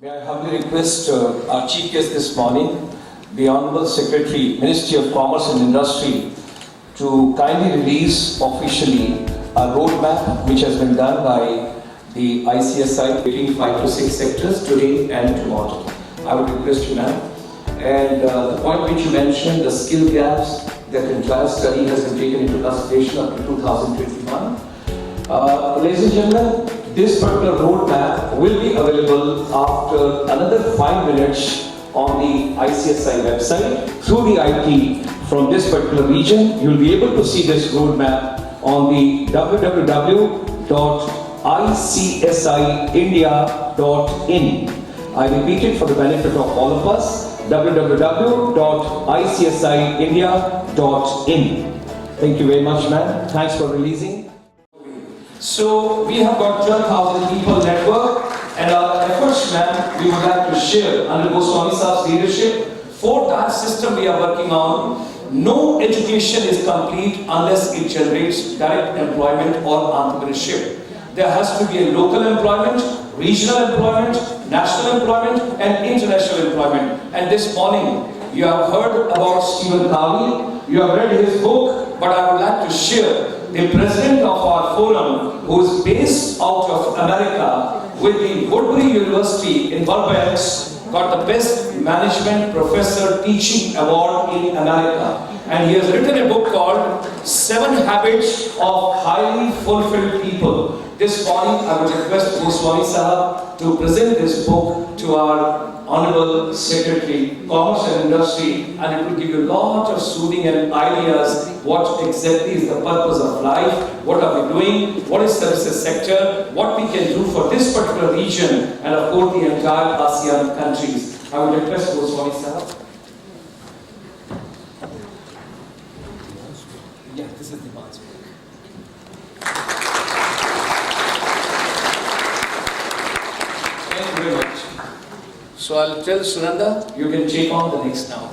May I humbly request our chief guest this morning, the Honorable Secretary, Ministry of Commerce and Industry, to kindly release officially a roadmap which has been done by the ICSI between 5 to 6 sectors today and tomorrow. I would request you now. And the point which you mentioned, the skill gaps, that entire study has been taken into consideration up to 2021. Ladies and gentlemen, this particular roadmap will be available after another 5 minutes on the ICSI website. Through the IT from this particular region, you will be able to see this roadmap on the www.icsiindia.in. I repeat it for the benefit of all of us, www.icsiindia.in. Thank you very much, ma'am. Thanks for releasing. So we have got 12,000 people network, and our efforts, ma'am, we would like to share under Goswami Saab's leadership. 4-tier system we are working on. No education is complete unless it generates direct employment or entrepreneurship. There has to be a local employment, regional employment, national employment, and international employment. And this morning, you have heard about Stephen Covey. You have read his book, but I would like to share the president of our forum, who is based out of America with the Woodbury University in Burbank, got the best management professor teaching award in America. And he has written a book called 7 Habits of Highly Fulfilled People. This morning, I would request Goswami Sahab to present this book to our Honorable Secretary, Commerce and Industry, and it will give you a lot of soothing and ideas what exactly is the purpose of life, what are we doing, what is services sector, what we can do for this particular region, and of course the entire ASEAN countries. I would request Goswami Sahab. Yeah, this is the answer. Thank you very much. So I'll tell Sunanda, you can take on the next now.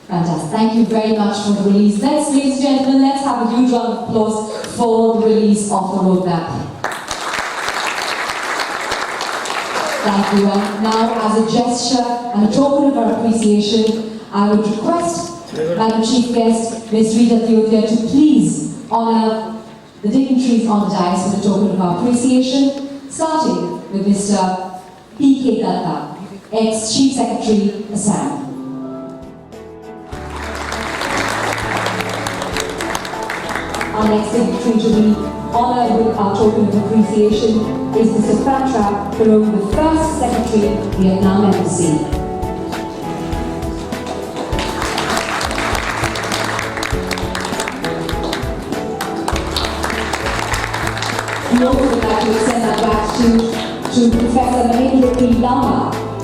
Fantastic. Thank you very much for the release. Ladies and gentlemen, let's have a huge round of applause for the release of the roadmap. Thank you. And now, as a gesture and a token of our appreciation, I would request Madam Chief Guest, Ms. Rita Theodia, to please honour the dignitaries on the dais with a token of our appreciation, starting with Mr. P.K. Datta, ex-Chief Secretary, ASEAN. Our next dignitary to be honoured with our token of appreciation is Mr. Patra Perot, the first Secretary, Vietnam Embassy. We also would like to extend our gratitude to Professor Mahendra P. Lama,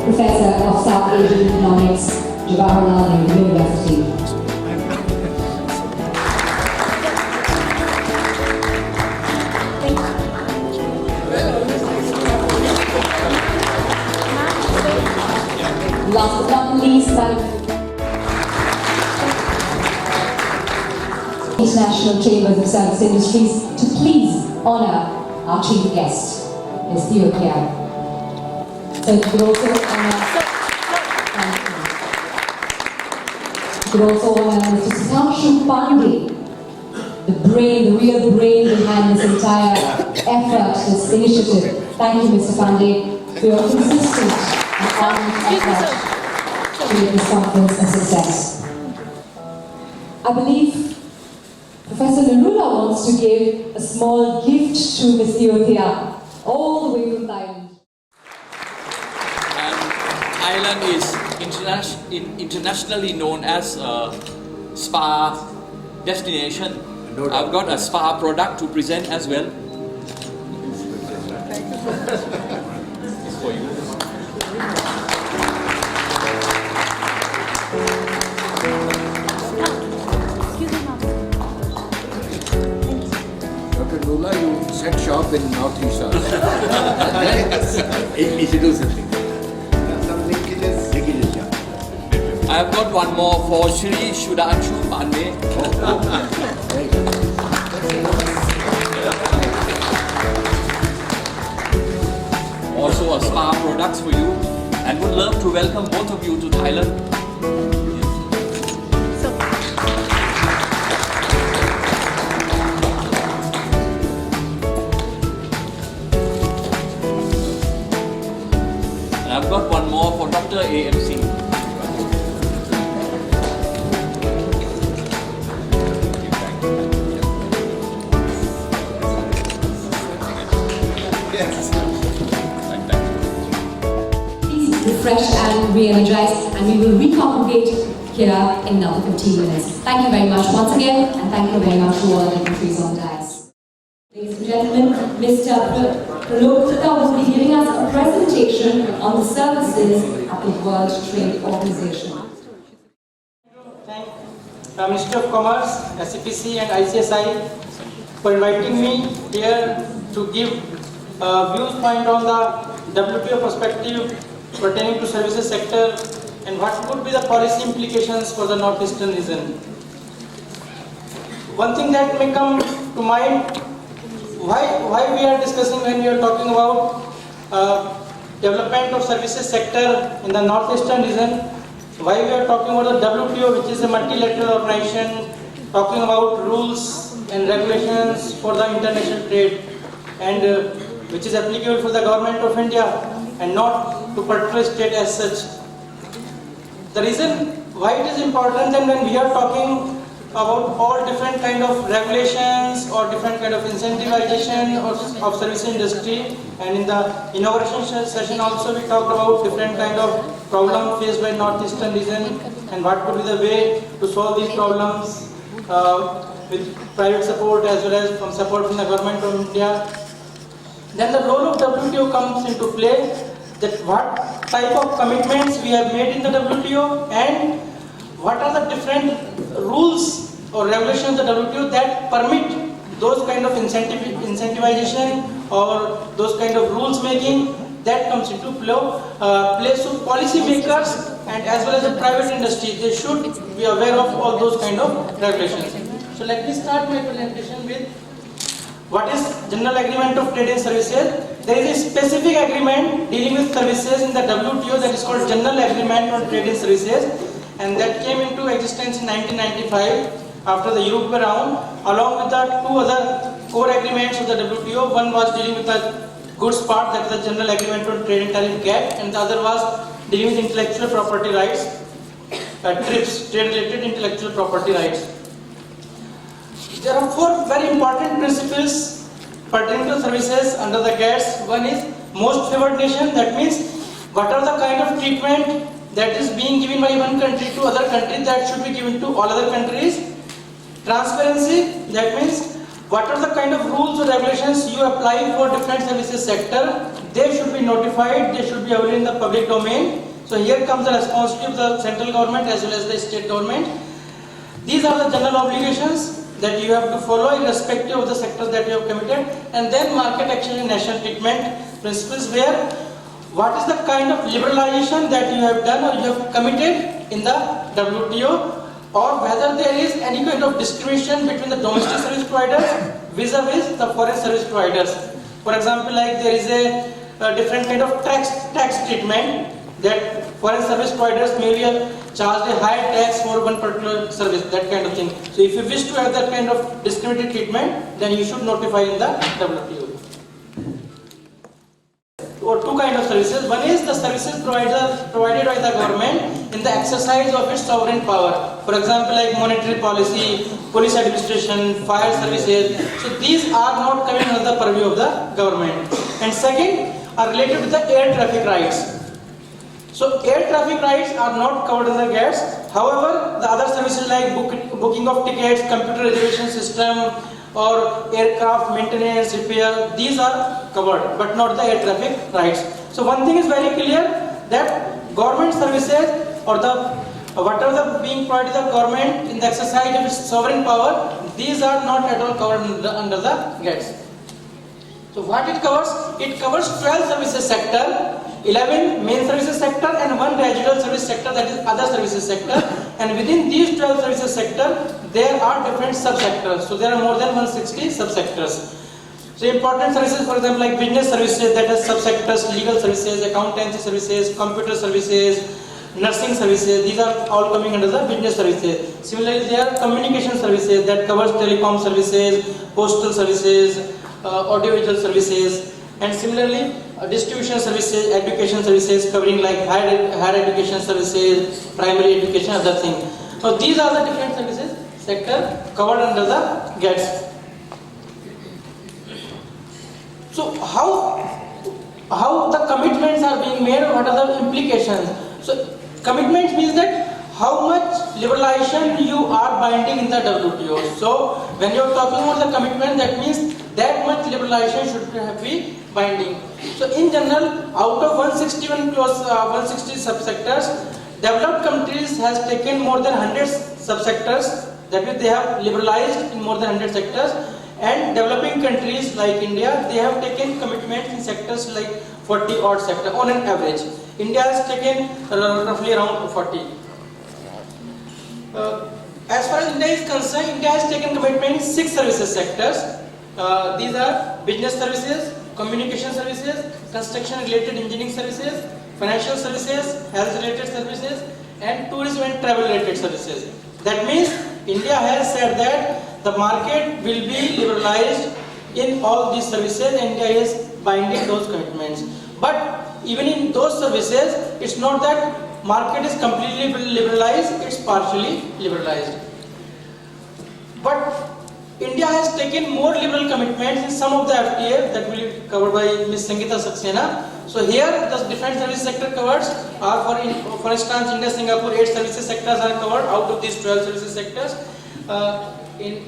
Professor of South Asian Economics, Jawaharlal Nehru University. Last but not least, International Chambers of Service Industries to please honour our chief guest, Ms. Theodia. So you could also honour Mr. Sudhanshu Pandey, the brain, the real brain behind this entire effort, this initiative. Thank you, Mr. Pandey, for your consistent and ardent effort to make this conference a success. I believe Professor Lulula wants to give a small gift to Ms. Theodia, all the way from Thailand. Thailand is internationally known as a spa destination. I've got a spa product to present as well. It's for you. Dr. Lula, you set shop in Northeast Asia. If you do something. I have got one more for Shri Sudhanshu Pandey. Also a spa products for you. and would love to welcome both of you to Thailand. And I've got one more for Dr. AMC. Refreshed and re-energized, and we will recongregate here in another 15 minutes. Thank you very much once again, and thank you very much to all the dignitaries on the dais. Ladies and gentlemen, Mr. Pralokita will be giving us a presentation on the services of the World Trade Organization. Thank Ministry of Commerce, SCPC and ICSI for inviting me here to give viewpoint on the WTO perspective pertaining to services sector and what could be the policy implications for the northeastern region. One thing that may come to mind, why we are discussing when we are talking about development of services sector in the northeastern region, why we are talking about the WTO, which is a multilateral organization, talking about rules and regulations for the international trade, and which is applicable for the government of India and not to particular state as such. The reason why it is important, and when we are talking about all different kind of regulations or different kind of incentivization of service industry, and in the inauguration session also we talked about different kind of problem faced by northeastern region and what could be the way to solve these problems with private support as well as from support from the government of India. Then the role of WTO comes into play, that what type of commitments we have made in the WTO and what are the different rules or regulations of the WTO that permit those kind of incentivization or those kind of rules making that comes into play. So policy makers and as well as the private industry, they should be aware of all those kind of regulations. So let me start my presentation with what is General Agreement of Trade and Services. There is a specific agreement dealing with services in the WTO that is called General Agreement on Trade and Services, and that came into existence in 1995 after the Europe round, along with the two other core agreements of the WTO. One was dealing with the goods part, that is the General Agreement on Trade and Tariff GATT, and the other was dealing with intellectual property rights, TRIPS, trade-related intellectual property rights. There are four very important principles pertaining to services under the GATS. One is most favored nation, that means what are the kind of treatment that is being given by one country to other country that should be given to all other countries. Transparency, that means what are the kind of rules or regulations you apply for different services sector, they should be notified, they should be available in the public domain. So here comes the responsibility of the central government as well as the state government. These are the general obligations that you have to follow irrespective of the sector that you have committed. And then market action and national treatment principles, where what is the kind of liberalization that you have done or you have committed in the WTO, or whether there is any kind of discrimination between the domestic service providers vis-a-vis the foreign service providers. For example, like there is a different kind of tax treatment, that foreign service providers may be charged a higher tax for one particular service, that kind of thing. So if you wish to have that kind of discriminatory treatment, then you should notify in the WTO. Or two kinds of services. One is the services provided by the government in the exercise of its sovereign power. For example, like monetary policy, police administration, fire services. So these are not coming under the purview of the government. And second are related to the air traffic rights. So air traffic rights are not covered in the GATS. However, the other services like booking of tickets, computer reservation system, or aircraft maintenance, repair, these are covered, but not the air traffic rights. So one thing is very clear, that government services or whatever being provided by the government in the exercise of its sovereign power, these are not at all covered under the GATS. So what it covers? It covers 12 services sector, 11 main services sector and 1 residual service sector, that is other services sector. And within these 12 services sector, there are different subsectors. So there are more than 160 subsectors. So important services, for example, like business services, that has subsectors, legal services, accountancy services, computer services, nursing services. These are all coming under the business services. Similarly, there are communication services that covers telecom services, postal services, audiovisual services, and similarly distribution services, education services covering like higher education services, primary education, other things. So these are the different services sector covered under the GATS. So how the commitments are being made, what are the implications? So commitments means that how much liberalization you are binding in the WTO. So when you are talking about the commitment, that means that much liberalization should be binding. So in general, out of 160 subsectors, developed countries has taken more than 100 subsectors. That means they have liberalized in more than 100 sectors. And developing countries like India, they have taken commitments in sectors like 40 odd sectors on an average. India has taken roughly around 40. As far as India is concerned, India has taken commitment in 6 services sectors. These are business services, communication services, construction related engineering services, financial services, health related services, and tourism and travel related services. That means India has said that the market will be liberalized in all these services, and India is binding those commitments. But even in those services, it's not that market is completely liberalized, it's partially liberalized. But India has taken more liberal commitments in some of the FTA that will be covered by Ms. Sangeeta Saxena. So here the different service sector covers are for instance India Singapore 8 services sectors are covered out of these 12 services sectors. In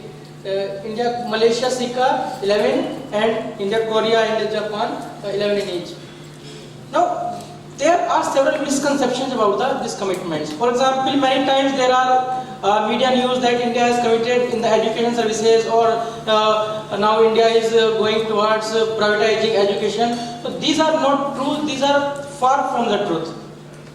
India Malaysia SICA 11 and India Korea and Japan 11 in each. Now there are several misconceptions about these commitments. For example, many times there are media news that India has committed in the education services, or now India is going towards privatizing education. So these are not true, these are far from the truth.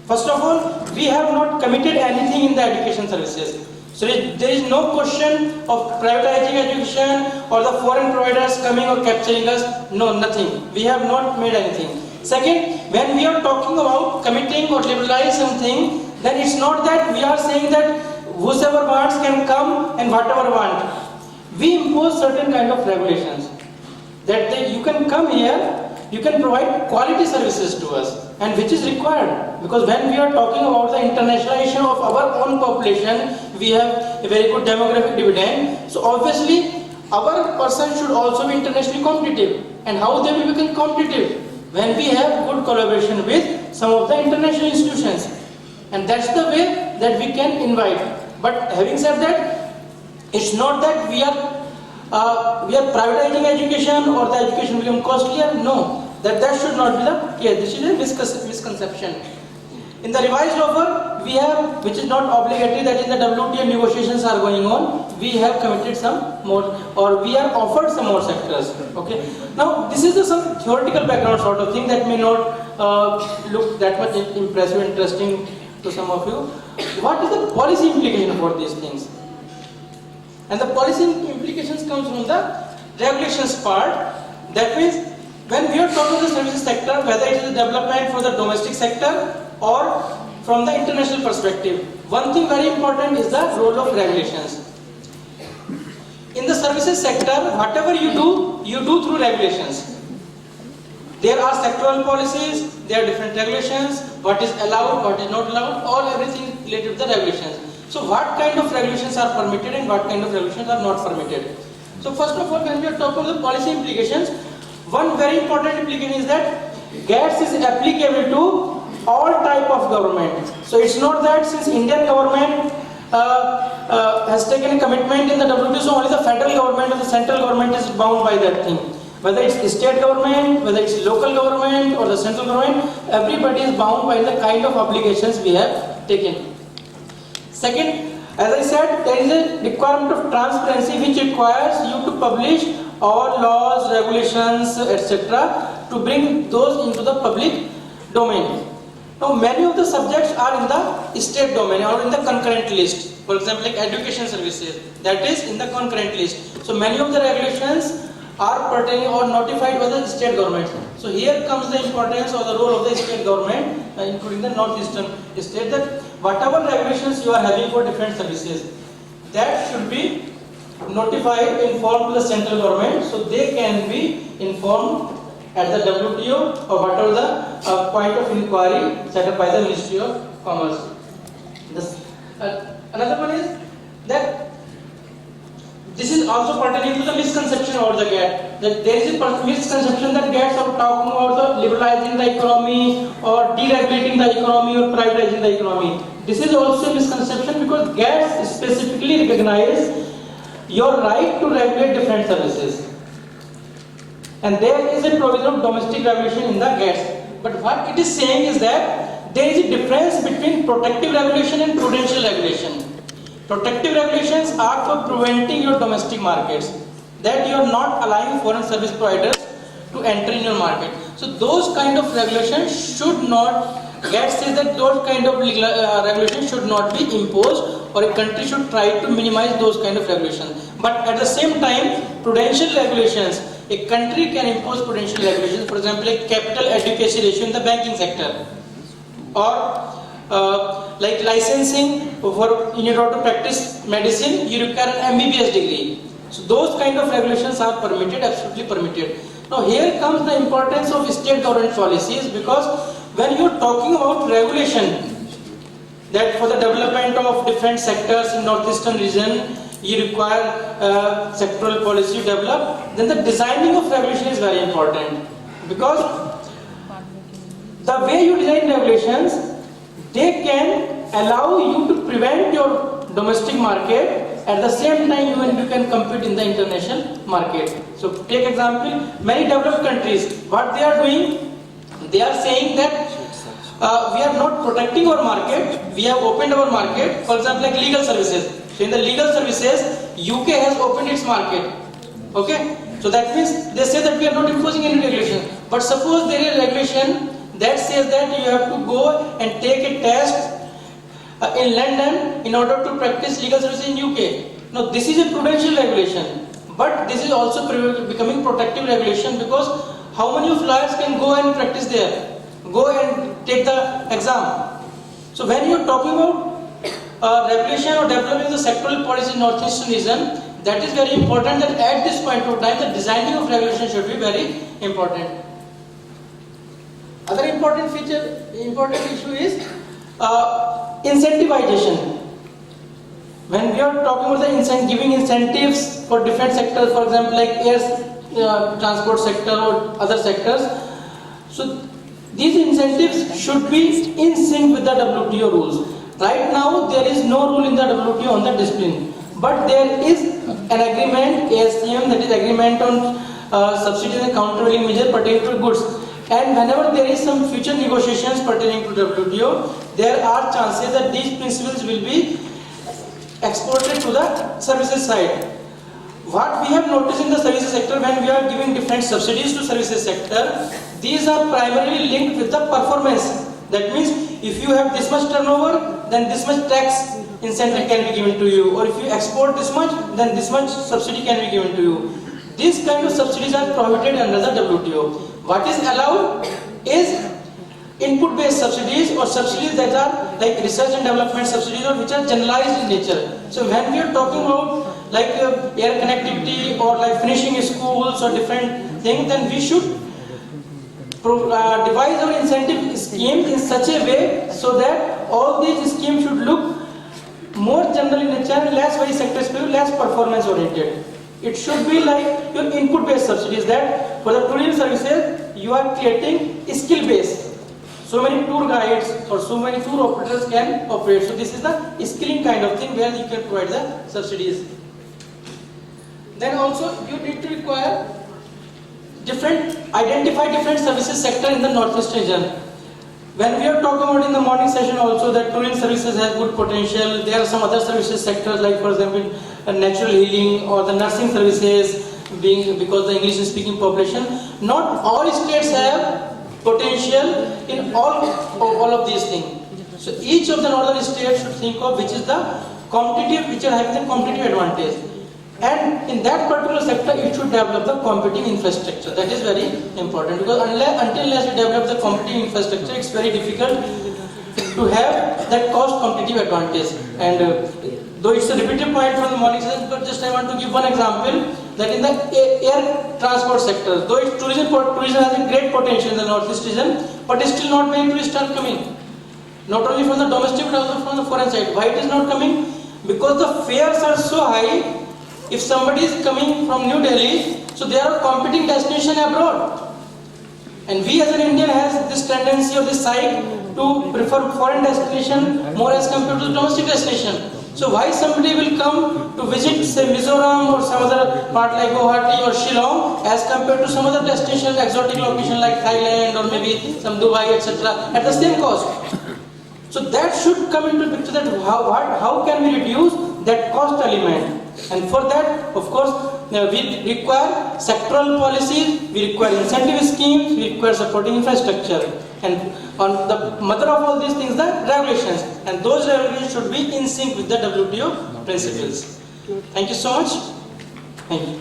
First of all, we have not committed anything in the education services. So there is no question of privatizing education or the foreign providers coming or capturing us. No, nothing. We have not made anything. Second, when we are talking about committing or liberalize something, then it's not that we are saying that whosoever wants can come and whatever want. We impose certain kind of regulations that you can come here, you can provide quality services to us, and which is required, because when we are talking about the internationalization of our own population, we have a very good demographic dividend. So obviously our person should also be internationally competitive. And how they will become competitive? When we have good collaboration with some of the international institutions, and that's the way that we can invite. But having said that, it's not that we are privatizing education or the education become costlier. No, that should not be the case. This is a misconception. In the revised offer, we have, which is not obligatory, that in the WTO negotiations are going on, we have committed some more, or we are offered some more sectors. Okay. Now, this is some theoretical background sort of thing that may not look that much impressive, interesting to some of you. What is the policy implication for these things? And the policy implications comes from the regulations part. That means when we are talking about the services sector, whether it is development for the domestic sector or from the international perspective, one thing very important is the role of regulations. In the services sector, whatever you do through regulations. There are sectoral policies, there are different regulations, what is allowed, what is not allowed, all everything related to the regulations. So what kind of regulations are permitted and what kind of regulations are not permitted? So first of all, when we are talking about the policy implications, one very important implication is that GATS is applicable to all type of government. So it's not that since Indian government has taken a commitment in the WTO, so only the federal government or the central government is bound by that thing. Whether it's the state government, whether it's local government or the central government, everybody is bound by the kind of obligations we have taken. Second, as I said, there is a requirement of transparency which requires you to publish all laws, regulations, etc. to bring those into the public domain. Now, many of the subjects are in the state domain or in the concurrent list. For example, like education services, that is in the concurrent list. So, many of the regulations are pertaining or notified by the state government. So here comes the importance or the role of the state government, including the northeastern state, that whatever regulations you are having for different services, that should be notified, informed to the central government, so they can be informed at the WTO or whatever the point of inquiry set up by the Ministry of Commerce. Another one is that this is also pertaining to the misconception about the GATT. That there is a misconception that GATT are talking about the liberalizing the economy or deregulating the economy or privatizing the economy. This is also a misconception because GATT specifically recognize your right to regulate different services. And there is a provision of domestic regulation in the GATT. But what it is saying is that there is a difference between protective regulation and prudential regulation. Protective regulations are for preventing your domestic markets, that you are not allowing foreign service providers to enter in your market. So those kind of regulations should not, GATT says that those kind of regulations should not be imposed, or a country should try to minimize those kind of regulations. But at the same time, prudential regulations, a country can impose prudential regulations, for example, a capital adequacy ratio in the banking sector, or like licensing for in order to practice medicine, you require an MBBS degree. So those kind of regulations are permitted, absolutely permitted. Now here comes the importance of state government policies, because when you are talking about regulation, that for the development of different sectors in northeastern region, you require sectoral policy to develop, then the designing of regulation is very important, because the way you design regulations, they can allow you to prevent your domestic market, at the same time you can compete in the international market. So take example, many developed countries, what they are doing, they are saying that we are not protecting our market, we have opened our market, for example like legal services. So in the legal services, UK has opened its market. Okay? So that means they say that we are not imposing any regulation. But suppose there is a regulation that says that you have to go and take a test in London in order to practice legal services in UK. Now this is a prudential regulation, but this is also becoming protective regulation, because how many of lawyers can go and practice there? Go and take the exam. So when you are talking about regulation or developing the sectoral policy in northeastern region, that is very important, that at this point of time the designing of regulation should be very important. Other important issue is incentivization. When we are talking about giving incentives for different sectors, for example like air transport sector or other sectors, so these incentives should be in sync with the WTO rules. Right now there is no rule in the WTO on the discipline, but there is an agreement, ASEAN, that is agreement on subsidies and countervailing measures pertaining to goods. And whenever there is some future negotiations pertaining to WTO, there are chances that these principles will be exported to the services side. What we have noticed in the services sector, when we are giving different subsidies to services sector, these are primarily linked with the performance. That means if you have this much turnover, then this much tax incentive can be given to you, or if you export this much, then this much subsidy can be given to you. These kind of subsidies are prohibited under the WTO. What is allowed is input-based subsidies, or subsidies that are like research and development subsidies, or which are generalized in nature. So when we are talking about like air connectivity or like finishing schools or different things, then we should devise our incentive scheme in such a way so that all these schemes should look more general in nature, less very sector specific, less performance oriented. It should be like your input-based subsidies, that for the tourism services you are creating skill-based. So many tour guides or so many tour operators can operate. So this is the skilling kind of thing where you can provide the subsidies. Then also you need to require identify different services sector in the northeast region. When we are talking about in the morning session also that tourism services has good potential, there are some other services sectors like for example natural healing or the nursing services, because the English speaking population. Not all states have potential in all of these things. So each of the northern states should think of which is the competitive, which are having the competitive advantage. And in that particular sector, it should develop the competing infrastructure. That is very important, because until we develop the competing infrastructure, it's very difficult to have that cost competitive advantage. And though it's a repeated point from the morning session, but just I want to give one example, that in the air transport sector, though tourism has a great potential in the northeast region, but still not many tourists are coming. Not only from the domestic but also from the foreign side. Why it is not coming? Because the fares are so high. If somebody is coming from New Delhi, so they are competing destination abroad. And we as an Indian has this tendency or this side to prefer foreign destination more as compared to the domestic destination. So why somebody will come to visit say Mizoram or some other part like Guwahati or Shillong as compared to some other destination, exotic location like Thailand or maybe some Dubai, etc. at the same cost. So that should come into the picture, that how can we reduce that cost element. And for that, of course, we require sectoral policies, we require incentive schemes, we require supporting infrastructure. And on the mother of all these things, the regulations. And those regulations should be in sync with the WTO principles. Thank you so much. Thank you.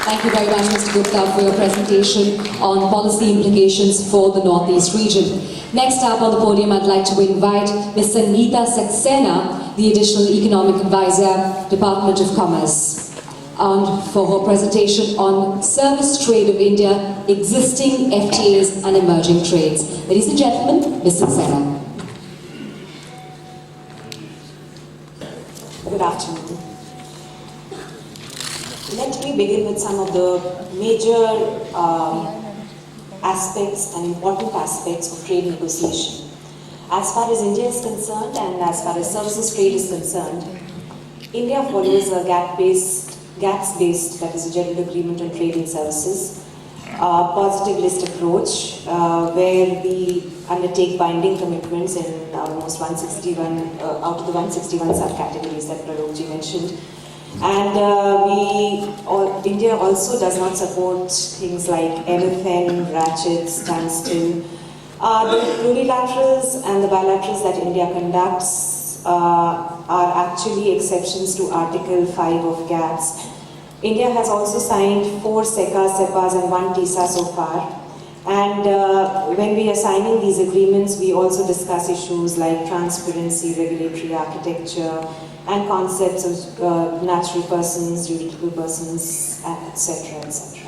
Thank you very much, Mr. Gupta, for your presentation on policy implications for the Northeast region. Next up on the podium, I'd like to invite Ms. Sangeeta Saxena, the Additional Economic Advisor, Department of Commerce, and for her presentation on Service Trade of India, Existing FTAs and Emerging Trades. Ladies and gentlemen, Ms. Saxena. Good afternoon. Let me begin with some of the major aspects and important aspects of trade negotiation. As far as India is concerned and as far as services trade is concerned, India follows a GATS-based, that is a General Agreement on Trade and Services, positive list approach where we undertake binding commitments in almost 161 out of the 161 subcategories that Pralokji mentioned. And India also does not support things like MFN, ratchets, standstill. The plurilaterals and the bilaterals that India conducts are actually exceptions to Article 5 of GATS. India has also signed 4 SECAs, SEPAs and 1 TISA so far. And when we are signing these agreements, we also discuss issues like transparency, regulatory architecture, and concepts of natural persons, juridical persons, etc., etc.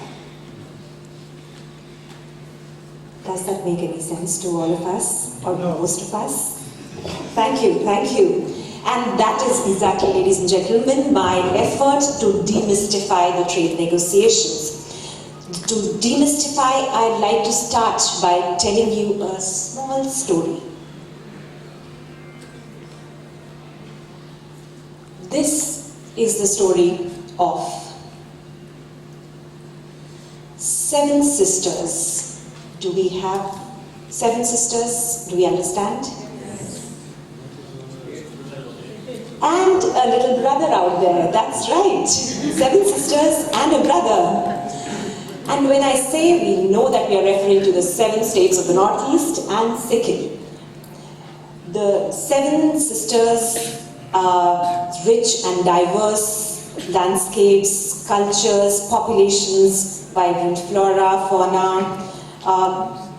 Does that make any sense to all of us, or most of us? Thank you, thank you. And that is exactly, ladies and gentlemen, my effort to demystify the trade negotiations. To demystify, I'd like to start by telling you a small story. This is the story of 7 sisters. Do we have 7 sisters? Do we understand? Yes. And a little brother out there. That's right. 7 sisters and a brother. And when I say we know that we are referring to the 7 states of the Northeast and Sikkim. The 7 sisters are rich and diverse landscapes, cultures, populations, vibrant flora, fauna. I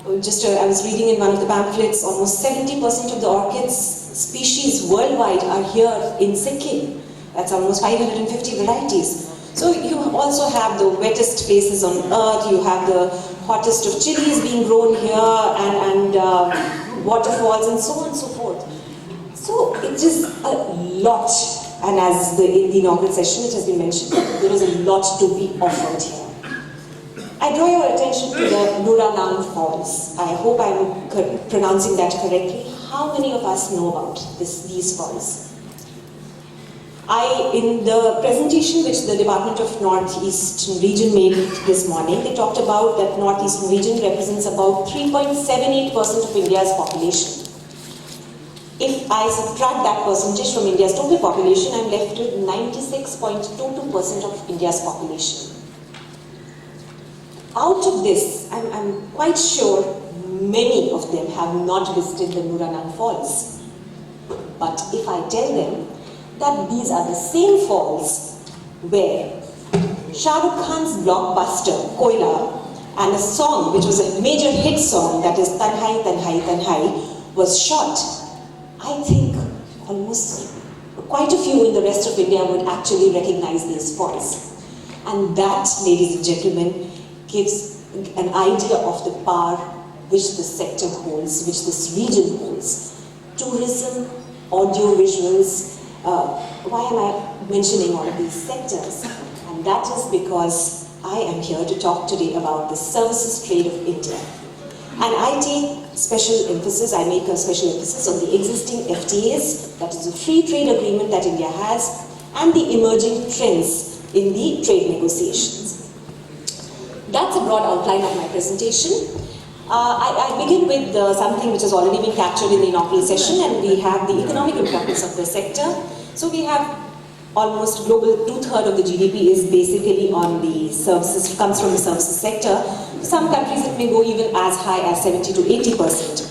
was reading in one of the pamphlets, almost 70% of the orchids species worldwide are here in Sikkim. That's almost 550 varieties. So you also have the wettest places on earth, you have the hottest of chilies being grown here, and waterfalls and so on and so forth. So it is a lot, and as in the inaugural session it has been mentioned, there is a lot to be offered here. I draw your attention to the NER-ASEAN Falls. I hope I'm pronouncing that correctly. How many of us know about these falls? In the presentation which the Department of Northeastern Region made this morning, they talked about that Northeastern Region represents about 3.78% of India's population. If I subtract that percentage from India's total population, I'm left with 96.22% of India's population. Out of this, I'm quite sure many of them have not visited the NER-ASEAN Falls. But if I tell them that these are the same falls where Shah Rukh Khan's blockbuster, Koila, and a song which was a major hit song, that is Tanhai, Tanhai, Tanhai, was shot, I think almost quite a few in the rest of India would actually recognize these voices. And that, ladies and gentlemen, gives an idea of the power which this sector holds, which this region holds. Tourism, audio visuals, why am I mentioning all of these sectors? And that is because I am here to talk today about the services trade of India. And I make a special emphasis on the existing FTAs, that is a free trade agreement that India has, and the emerging trends in the trade negotiations. That's a broad outline of my presentation. I begin with something which has already been captured in the inaugural session, and we have the economic importance of the sector. So we have almost global 2/3 of the GDP is basically on the services, comes from the services sector. Some countries it may go even as high as 70 to 80%.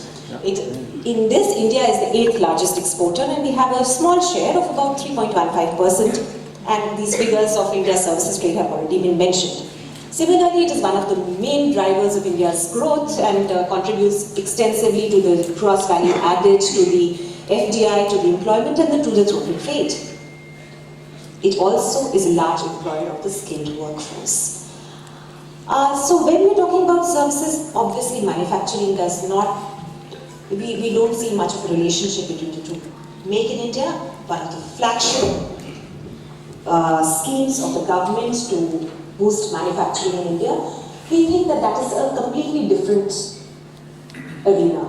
In this, India is the 8th largest exporter, and we have a small share of about 3.15%. And these figures of India's services trade have already been mentioned. Similarly, it is one of the main drivers of India's growth and contributes extensively to the gross value added, to the FDI, to the employment, and to the total trade. It also is a large employer of the skilled workforce. So when we're talking about services, obviously manufacturing does not, we don't see much of a relationship between the two. Make in India, one of the flagship schemes of the government to boost manufacturing in India, we think that that is a completely different arena.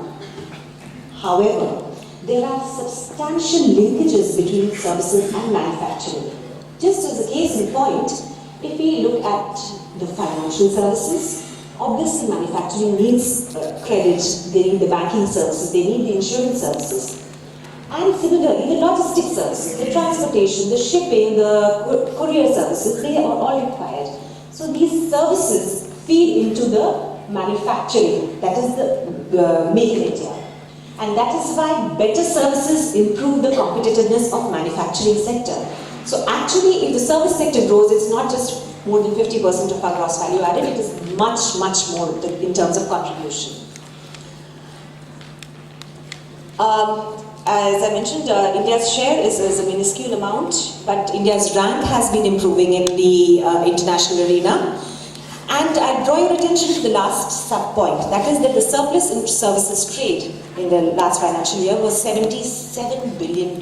However, there are substantial linkages between services and manufacturing. Just as a case in point, if we look at the financial services, obviously manufacturing needs credit, they need the banking services, they need the insurance services. And similarly, the logistics services, the transportation, the shipping, the courier services, they are all required. So these services feed into the manufacturing, that is the Make in India. And that is why better services improve the competitiveness of manufacturing sector. So actually, if the service sector grows, it's not just more than 50% of our gross value added, it is much, much more in terms of contribution. As I mentioned, India's share is a minuscule amount, but India's rank has been improving in the international arena. And I draw your attention to the last sub-point, that is that the surplus in services trade in the last financial year was $77 billion.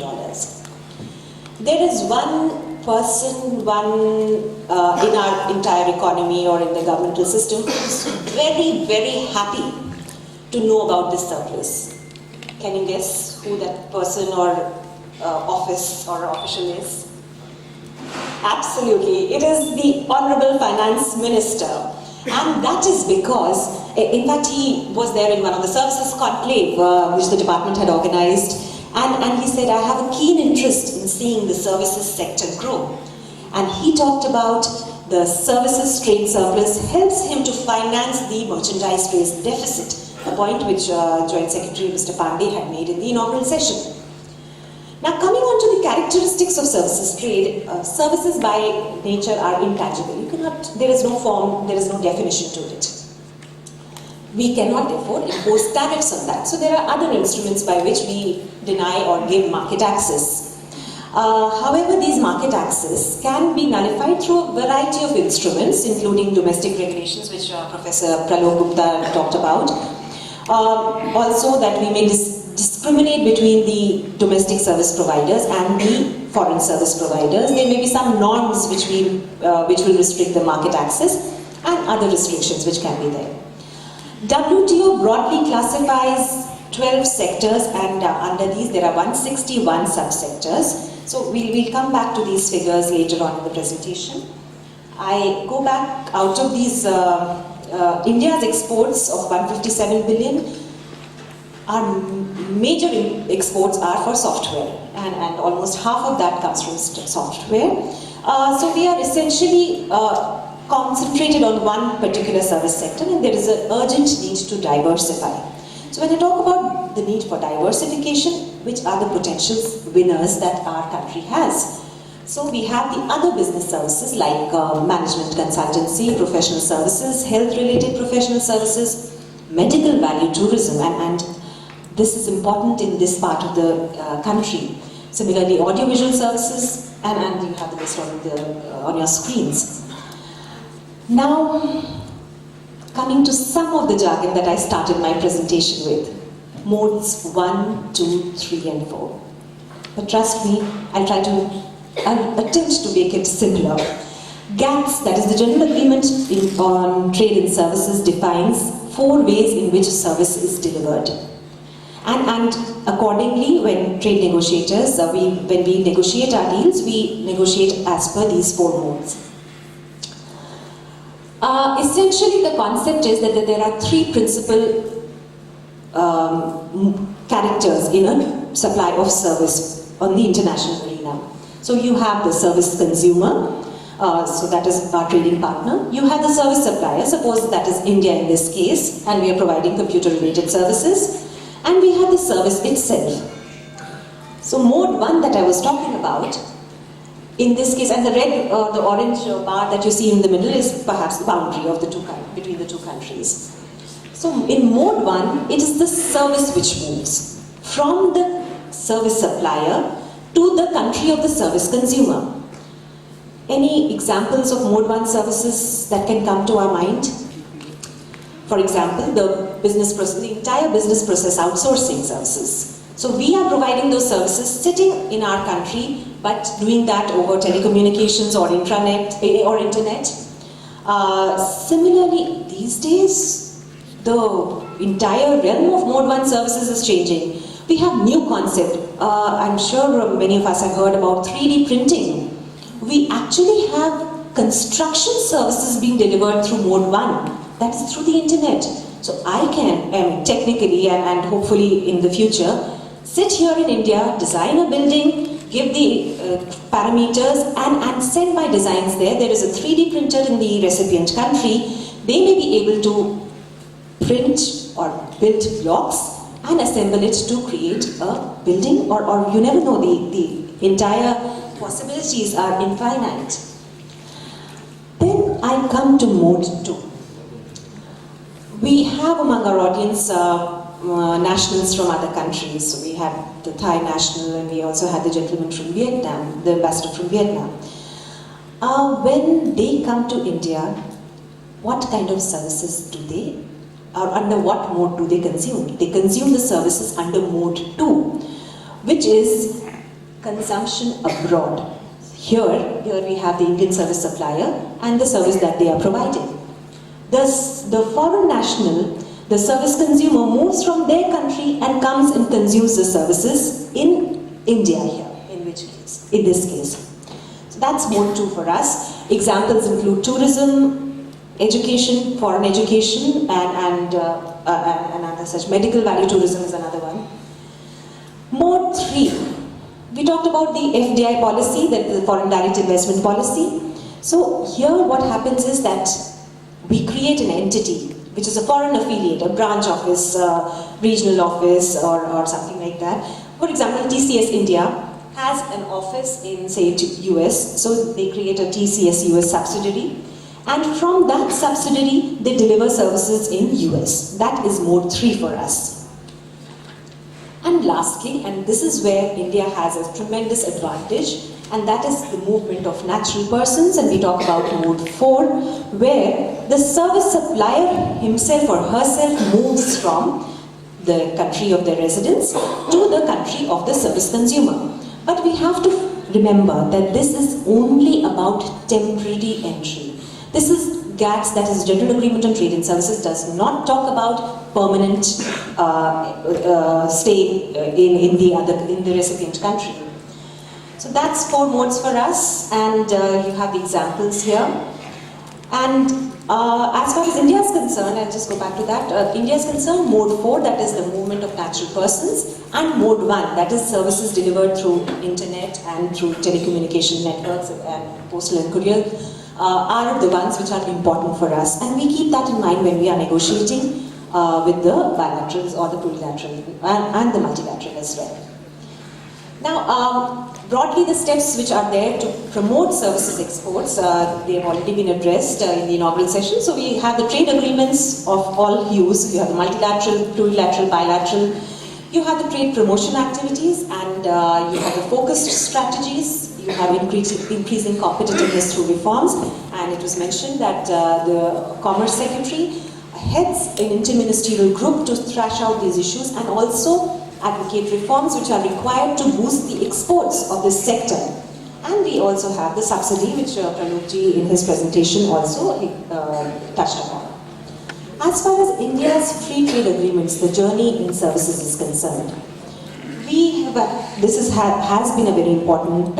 There is one person, in our entire economy or in the governmental system who is very, very happy to know about this surplus. Can you guess who that person or office or official is? Absolutely, it is the Honorable Finance Minister. And that is because, in fact, he was there in one of the services conclave which the department had organized. And he said, I have a keen interest in seeing the services sector grow. And he talked about the services trade surplus helps him to finance the merchandise trade deficit, a point which Joint Secretary Mr. Pandey had made in the inaugural session. Now coming on to the characteristics of services trade, services by nature are intangible. There is no form, there is no definition to it. We cannot therefore impose tariffs on that. So there are other instruments by which we deny or give market access. However, these market access can be nullified through a variety of instruments, including domestic regulations, which Professor Pralok Gupta talked about. Also that we may discriminate between the domestic service providers and the foreign service providers. There may be some norms which will restrict the market access and other restrictions which can be there. WTO broadly classifies 12 sectors, and under these there are 161 subsectors. So we'll come back to these figures later on in the presentation. I go back out of these, India's exports of 157 billion, our major exports are for software, and almost half of that comes from software. So we are essentially concentrated on one particular service sector, and there is an urgent need to diversify. So when I talk about the need for diversification, which are the potential winners that our country has? So we have the other business services like management consultancy, professional services, health-related professional services, medical value tourism, and this is important in this part of the country. Similarly, audiovisual services, and you have the list on your screens. Now, coming to some of the jargon that I started my presentation with. Modes 1, 2, 3 and 4. But trust me, I'll attempt to make it simpler. GATS, that is the General Agreement on Trade and Services, defines 4 ways in which a service is delivered. And accordingly, when trade negotiators, when we negotiate our deals, we negotiate as per these 4 modes. Essentially, the concept is that there are 3 principal characters in a supply of service on the international arena. So you have the service consumer, so that is our trading partner. You have the service supplier, suppose that is India in this case, and we are providing computer-related services. And we have the service itself. So mode 1 that I was talking about, in this case, and the red, the orange bar that you see in the middle is perhaps the boundary of between the 2 countries. So in mode 1, it is the service which moves from the service supplier to the country of the service consumer. Any examples of mode 1 services that can come to our mind? For example, the entire business process outsourcing services. So we are providing those services sitting in our country, but doing that over telecommunications or intranet or internet. Similarly, these days, the entire realm of mode 1 services is changing. We have new concept. I'm sure many of us have heard about 3D printing. We actually have construction services being delivered through mode 1. That is through the internet. So I can, technically and hopefully in the future, sit here in India, design a building, give the parameters and send my designs there. There is a 3D printer in the recipient country. They may be able to print or build blocks and assemble it to create a building, or you never know, the entire possibilities are infinite. Then I come to mode 2. We have among our audience nationals from other countries. So we had the Thai national, and we also had the gentleman from Vietnam, the ambassador from Vietnam. When they come to India, what kind of services do they, or under what mode do they consume? They consume the services under mode 2, which is consumption abroad. Here we have the Indian service supplier and the service that they are providing. Thus, the foreign national, the service consumer, moves from their country and comes and consumes the services in India here, in this case. So that's mode 2 for us. Examples include tourism, education, foreign education, and other such. Medical value tourism is another one. Mode 3. We talked about the FDI policy, that is the foreign direct investment policy. So here what happens is that we create an entity which is a foreign affiliate, a branch office, regional office, or something like that. For example, TCS India has an office in, say, US, so they create a TCS US subsidiary, and from that subsidiary they deliver services in US. That is mode 3 for us. And lastly, and this is where India has a tremendous advantage, and that is the movement of natural persons, and we talk about mode 4, where the service supplier himself or herself moves from the country of their residence to the country of the service consumer. But we have to remember that this is only about temporary entry. This is GATS, that is General Agreement on Trade and Services, does not talk about permanent stay in the recipient country. So that's 4 modes for us, and you have the examples here. And as far as India is concerned, I'll just go back to that. India is concerned, mode 4, that is the movement of natural persons, and mode 1, that is services delivered through internet and through telecommunication networks and postal and courier, are the ones which are important for us. And we keep that in mind when we are negotiating with the bilaterals or the plurilateral and the multilateral as well. Now, broadly the steps which are there to promote services exports, they have already been addressed in the inaugural session. So we have the trade agreements of all hues. You have the multilateral, plurilateral, bilateral. You have the trade promotion activities, and you have the focused strategies. You have increasing competitiveness through reforms. And it was mentioned that the Commerce Secretary heads an interministerial group to thrash out these issues and also advocate reforms which are required to boost the exports of this sector. And we also have the subsidy, which Pranupji in his presentation also touched upon. As far as India's free trade agreements, the journey in services is concerned, this has been a very important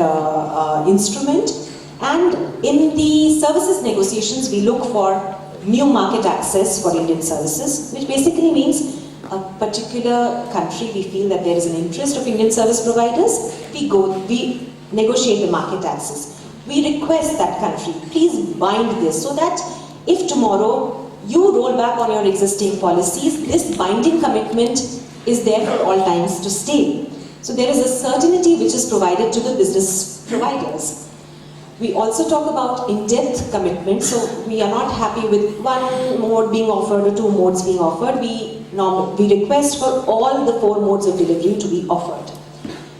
instrument, and in the services negotiations we look for new market access for Indian services, which basically means a particular country, we feel that there is an interest of Indian service providers, we negotiate the market access. We request that country, please bind this so that if tomorrow you roll back on your existing policies, this binding commitment is there for all times to stay. So there is a certainty which is provided to the business providers. We also talk about in-depth commitment, so we are not happy with one mode being offered or two modes being offered. We request for all the 4 modes of delivery to be offered.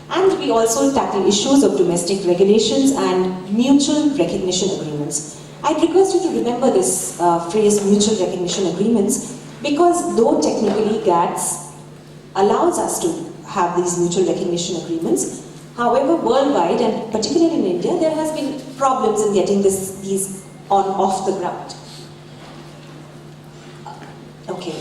And we also tackle issues of domestic regulations and mutual recognition agreements. I'd request you to remember this phrase, mutual recognition agreements, because though technically GATS allows us to have these mutual recognition agreements, however, worldwide and particularly in India, there has been problems in getting these off the ground. Okay,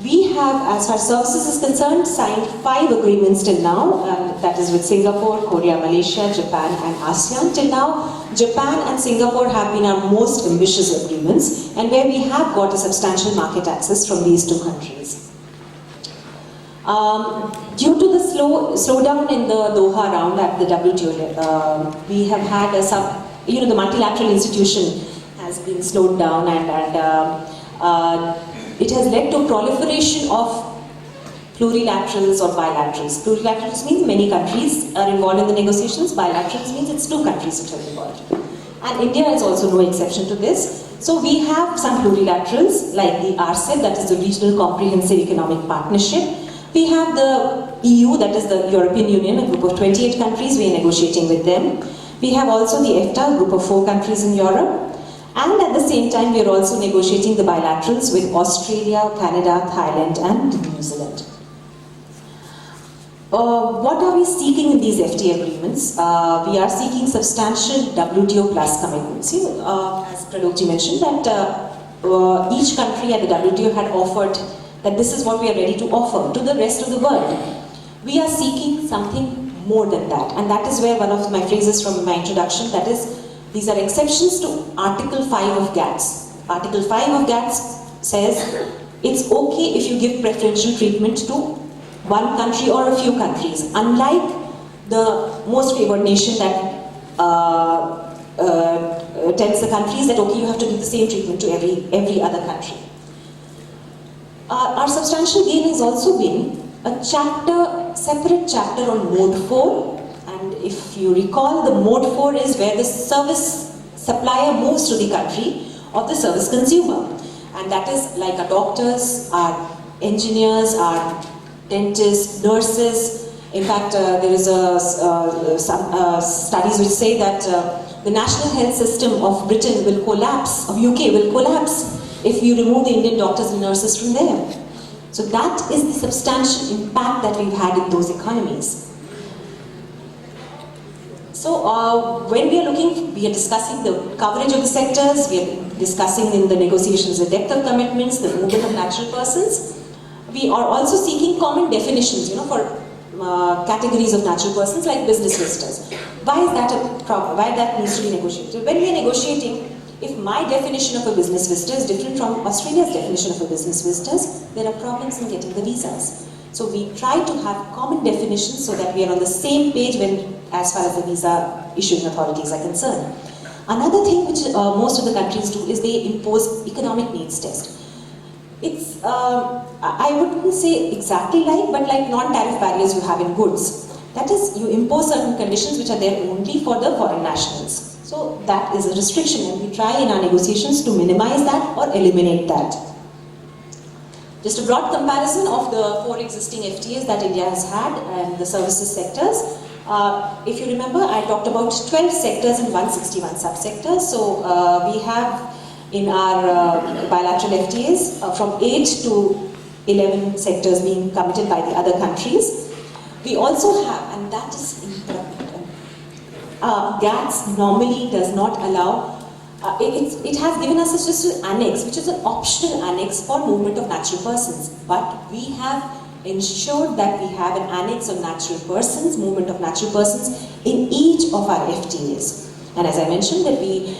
we have, as far as services is concerned, signed 5 agreements till now, that is with Singapore, Korea, Malaysia, Japan and ASEAN. Till now, Japan and Singapore have been our most ambitious agreements, and where we have got a substantial market access from these 2 countries. Due to the slowdown in the Doha round at the WTO, we have had the multilateral institution has been slowed down, and it has led to proliferation of plurilaterals or bilaterals. Plurilaterals means many countries are involved in the negotiations. Bilaterals means it's 2 countries which are involved. And India is also no exception to this. So we have some plurilaterals like the RCEP, that is the Regional Comprehensive Economic Partnership. We have the EU, that is the European Union, a group of 28 countries, we are negotiating with them. We have also the EFTA, a group of 4 countries in Europe. And at the same time, we are also negotiating the bilaterals with Australia, Canada, Thailand and New Zealand. What are we seeking in these FTA agreements? We are seeking substantial WTO plus commitments. As Pranupji mentioned, that each country at the WTO had offered that this is what we are ready to offer to the rest of the world. We are seeking something more than that, and that is where one of my phrases from my introduction, that is, these are exceptions to Article 5 of GATS. Article 5 of GATS says it's okay if you give preferential treatment to one country or a few countries, unlike the most favored nation that tells the countries that okay, you have to give the same treatment to every other country. Our substantial gain has also been a separate chapter on Mode 4, and if you recall, the Mode 4 is where the service supplier moves to the country of the service consumer, and that is like our doctors, our engineers, our dentists, nurses. In fact, there is some studies which say that the national health system of Britain will collapse, of UK will collapse, if you remove the Indian doctors and nurses from there. So that is the substantial impact that we've had in those economies. So when we are discussing the coverage of the sectors, we are discussing in the negotiations the depth of commitments, the movement of natural persons. We are also seeking common definitions, for categories of natural persons like business visitors. Why is that a problem? Why that needs to be negotiated? When we are negotiating, if my definition of a business visitor is different from Australia's definition of a business visitors, there are problems in getting the visas. So we try to have common definitions so that we are on the same page as far as the visa issuing authorities are concerned. Another thing which most of the countries do is they impose economic needs test. It's, I wouldn't say exactly like, but like non-tariff barriers you have in goods. That is, you impose certain conditions which are there only for the foreign nationals. So that is a restriction, and we try in our negotiations to minimize that or eliminate that. Just a broad comparison of the 4 existing FTAs that India has had and the services sectors. If you remember, I talked about 12 sectors and 161 subsectors. So we have in our bilateral FTAs from 8 to 11 sectors being committed by the other countries. We also have, and that is important, GATS normally does not allow, it has given us a just annex, which is an optional annex for movement of natural persons. But we have ensured that we have an annex on natural persons, movement of natural persons in each of our FTAs. And as I mentioned, that we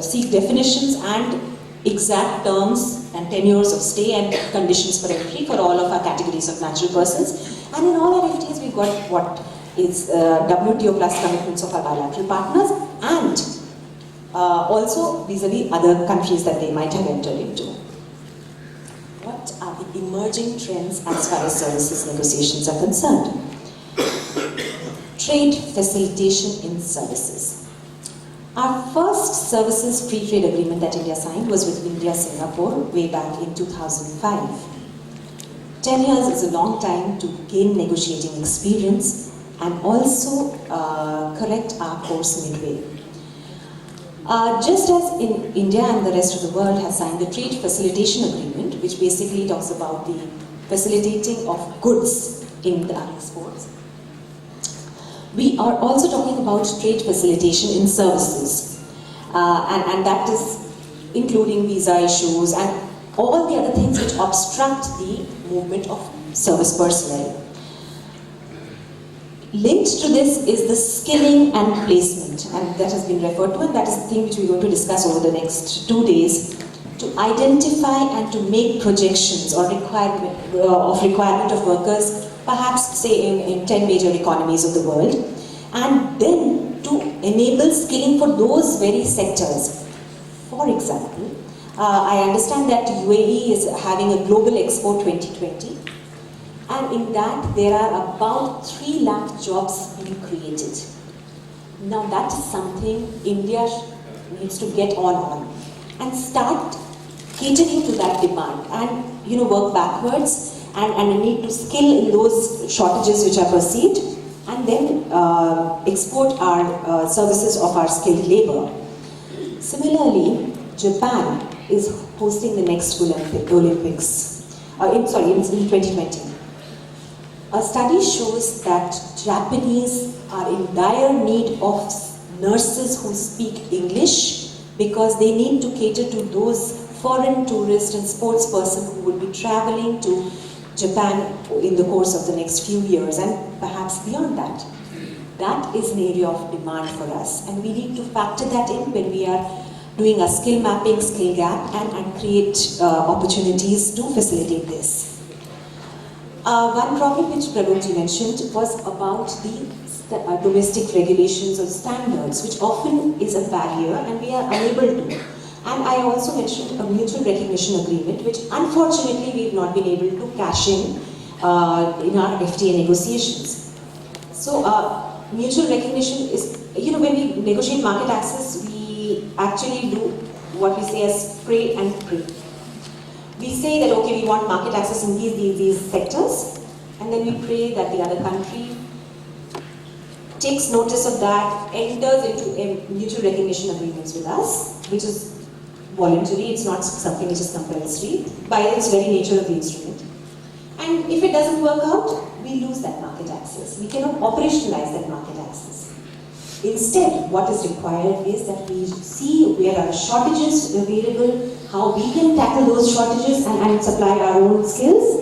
seek definitions and exact terms and tenures of stay and conditions for entry for all of our categories of natural persons. And in all our FTAs, we've got what is WTO plus commitments of our bilateral partners, and also vis-a-vis other countries that they might have entered into. What are the emerging trends as far as services negotiations are concerned? Trade facilitation in services. Our first services free trade agreement that India signed was with India-Singapore way back in 2005. 10 years is a long time to gain negotiating experience and also correct our course midway. Just as in India and the rest of the world has signed the Trade Facilitation Agreement, which basically talks about the facilitating of goods in the exports, we are also talking about trade facilitation in services. And that is including visa issues and all the other things which obstruct the movement of service personnel. Linked to this is the skilling and placement, and that has been referred to, and that is the thing which we're going to discuss over the next 2 days, to identify and to make projections or requirement of workers, perhaps say in 10 major economies of the world, and then to enable skilling for those very sectors. For example, I understand that UAE is having a Global Expo 2020, and in that there are about 3 lakh jobs being created. Now that is something India needs to get on and start catering to that demand and work backwards and need to skill in those shortages which are perceived, and then export our services of our skilled labor. Similarly, Japan is hosting the next Olympics in 2020. A study shows that Japanese are in dire need of nurses who speak English because they need to cater to those foreign tourists and sports persons who would be traveling to Japan in the course of the next few years and perhaps beyond that. That is an area of demand for us, and we need to factor that in when we are doing a skill mapping, skill gap, and create opportunities to facilitate this. One problem which Prabhuji mentioned was about the domestic regulations or standards, which often is a barrier and we are unable to. And I also mentioned a mutual recognition agreement, which unfortunately we have not been able to cash in our FTA negotiations. So mutual recognition is, when we negotiate market access, we actually do what we say as pray and pray. We say that, okay, we want market access in these sectors, and then we pray that the other country takes notice of that, enters into mutual recognition agreements with us, which is voluntary, it's not something which is compulsory, by its very nature of the instrument. And if it doesn't work out, we lose that market access. We cannot operationalize that market access. Instead, what is required is that we see where are shortages available, how we can tackle those shortages and supply our own skills,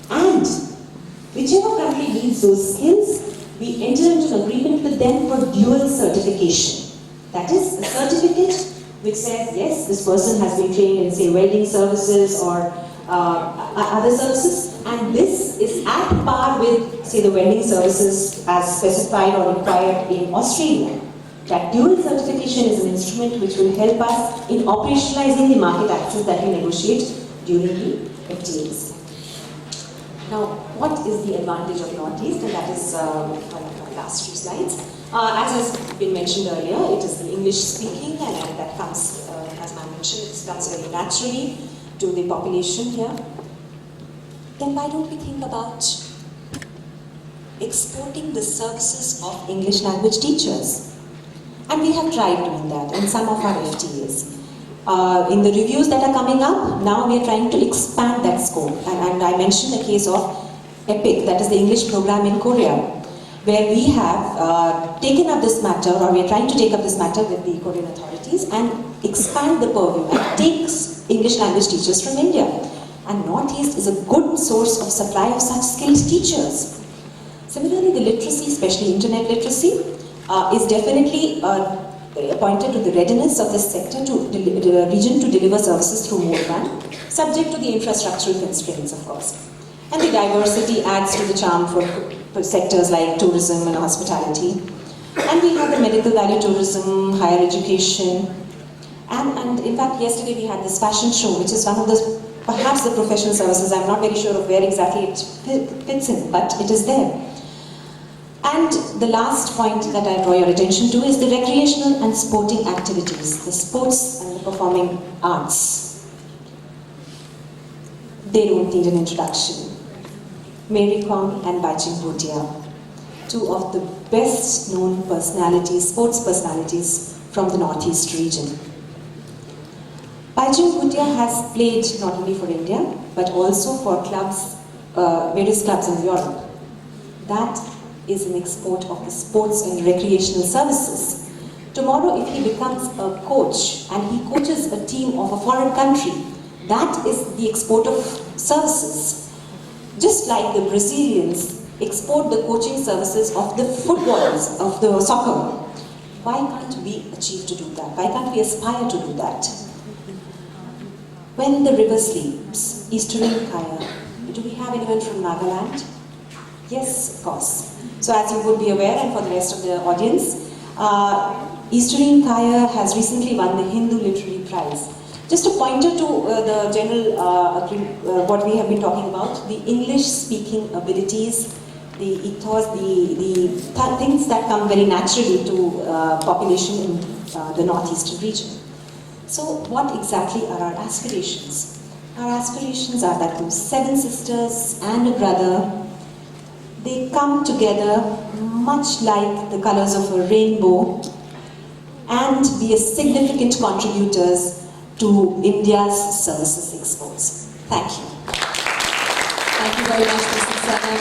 and whichever country needs those skills, we enter into an agreement with them for dual certification. That is, a certificate which says, yes, this person has been trained in, say, welding services or other services, and this is at par with, say, the welding services as specified or required in Australia. That dual certification is an instrument which will help us in operationalizing the market access that we negotiate during the FTAs. Now, what is the advantage of Northeast? And that is one of my last few slides. As has been mentioned earlier, it is the English speaking, and that comes, as I mentioned, it comes very naturally to the population here. Then why don't we think about exporting the services of English language teachers? And we have tried doing that in some of our FTAs. In the reviews that are coming up, now we are trying to expand that scope. And I mentioned the case of EPIC, that is the English program in Korea, where we have taken up this matter, or we are trying to take up this matter with the Korean authorities and expand the purview and takes English language teachers from India. And Northeast is a good source of supply of such skilled teachers. Similarly, the literacy, especially internet literacy, is definitely pointed to the readiness of this sector to the region to deliver services through mode one, subject to the infrastructural constraints, of course. And the diversity adds to the charm for sectors like tourism and hospitality. And we have the medical value tourism, higher education, and in fact yesterday we had this fashion show, which is one of the, perhaps the professional services. I'm not very sure of where exactly it fits in, but it is there. And the last point that I draw your attention to is the recreational and sporting activities, the sports and the performing arts. They don't need an introduction. Mary Kom and Bajing Bhutia, two of the best known personalities, sports personalities from the Northeast region. Bajing Bhutia has played not only for India, but also for clubs, various clubs in Europe. That is an export of the sports and recreational services. Tomorrow, if he becomes a coach and he coaches a team of a foreign country, that is the export of services. Just like the Brazilians export the coaching services of the footballers, of the soccer. Why can't we achieve to do that? Why can't we aspire to do that? When the river sleeps, Eastern Kaya, do we have anyone from Nagaland? Yes, of course. So as you would be aware, and for the rest of the audience, Eastern Kaya has recently won the Hindu Literary Prize. Just a pointer to the general, what we have been talking about, the English-speaking abilities, the ethos, the things that come very naturally to population in the northeastern region. So what exactly are our aspirations? Our aspirations are that those 7 sisters and a brother, they come together much like the colors of a rainbow and be a significant contributors to India's services exports. Thank you. Thank you very much, Mr. Saxena,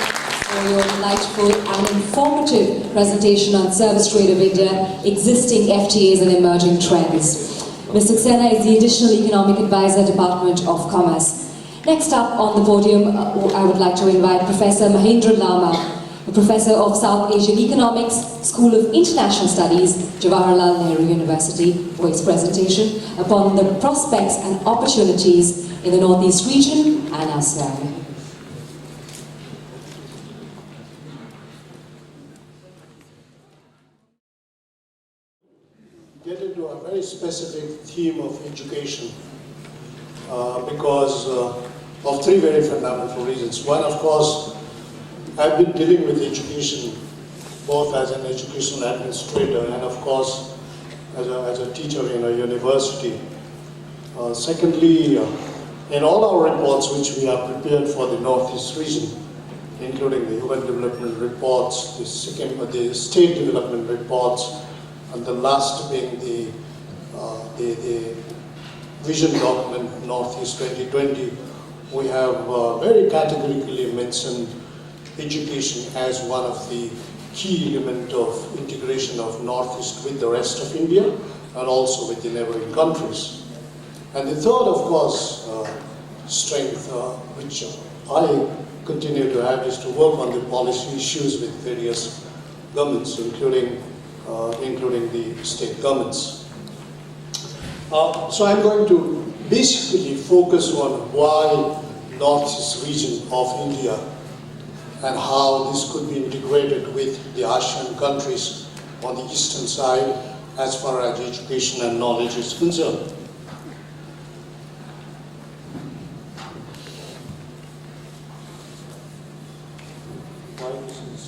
for your delightful and informative presentation on service trade of India, existing FTAs and emerging trends. Mr. Saxena is the Additional Economic Advisor, Department of Commerce. Next up on the podium, I would like to invite Professor Mahindra Lama, a Professor of South Asian Economics, School of International Studies, Jawaharlal Nehru University, for his presentation upon the prospects and opportunities in the Northeast region and ASEAN. Get into a very specific theme of education because of 3 very fundamental reasons. One, of course, I've been dealing with education both as an educational administrator and, of course, as a teacher in a university. Secondly, in all our reports which we have prepared for the Northeast region, including the human development reports, the state development reports, and the last being the vision document Northeast 2020, we have very categorically mentioned education as one of the key element of integration of Northeast with the rest of India and also with the neighboring countries. And the third, of course, strength which I continue to have is to work on the policy issues with various governments, including the state governments. So I'm going to basically focus on why Northeast region of India and how this could be integrated with the ASEAN countries on the eastern side as far as education and knowledge is concerned.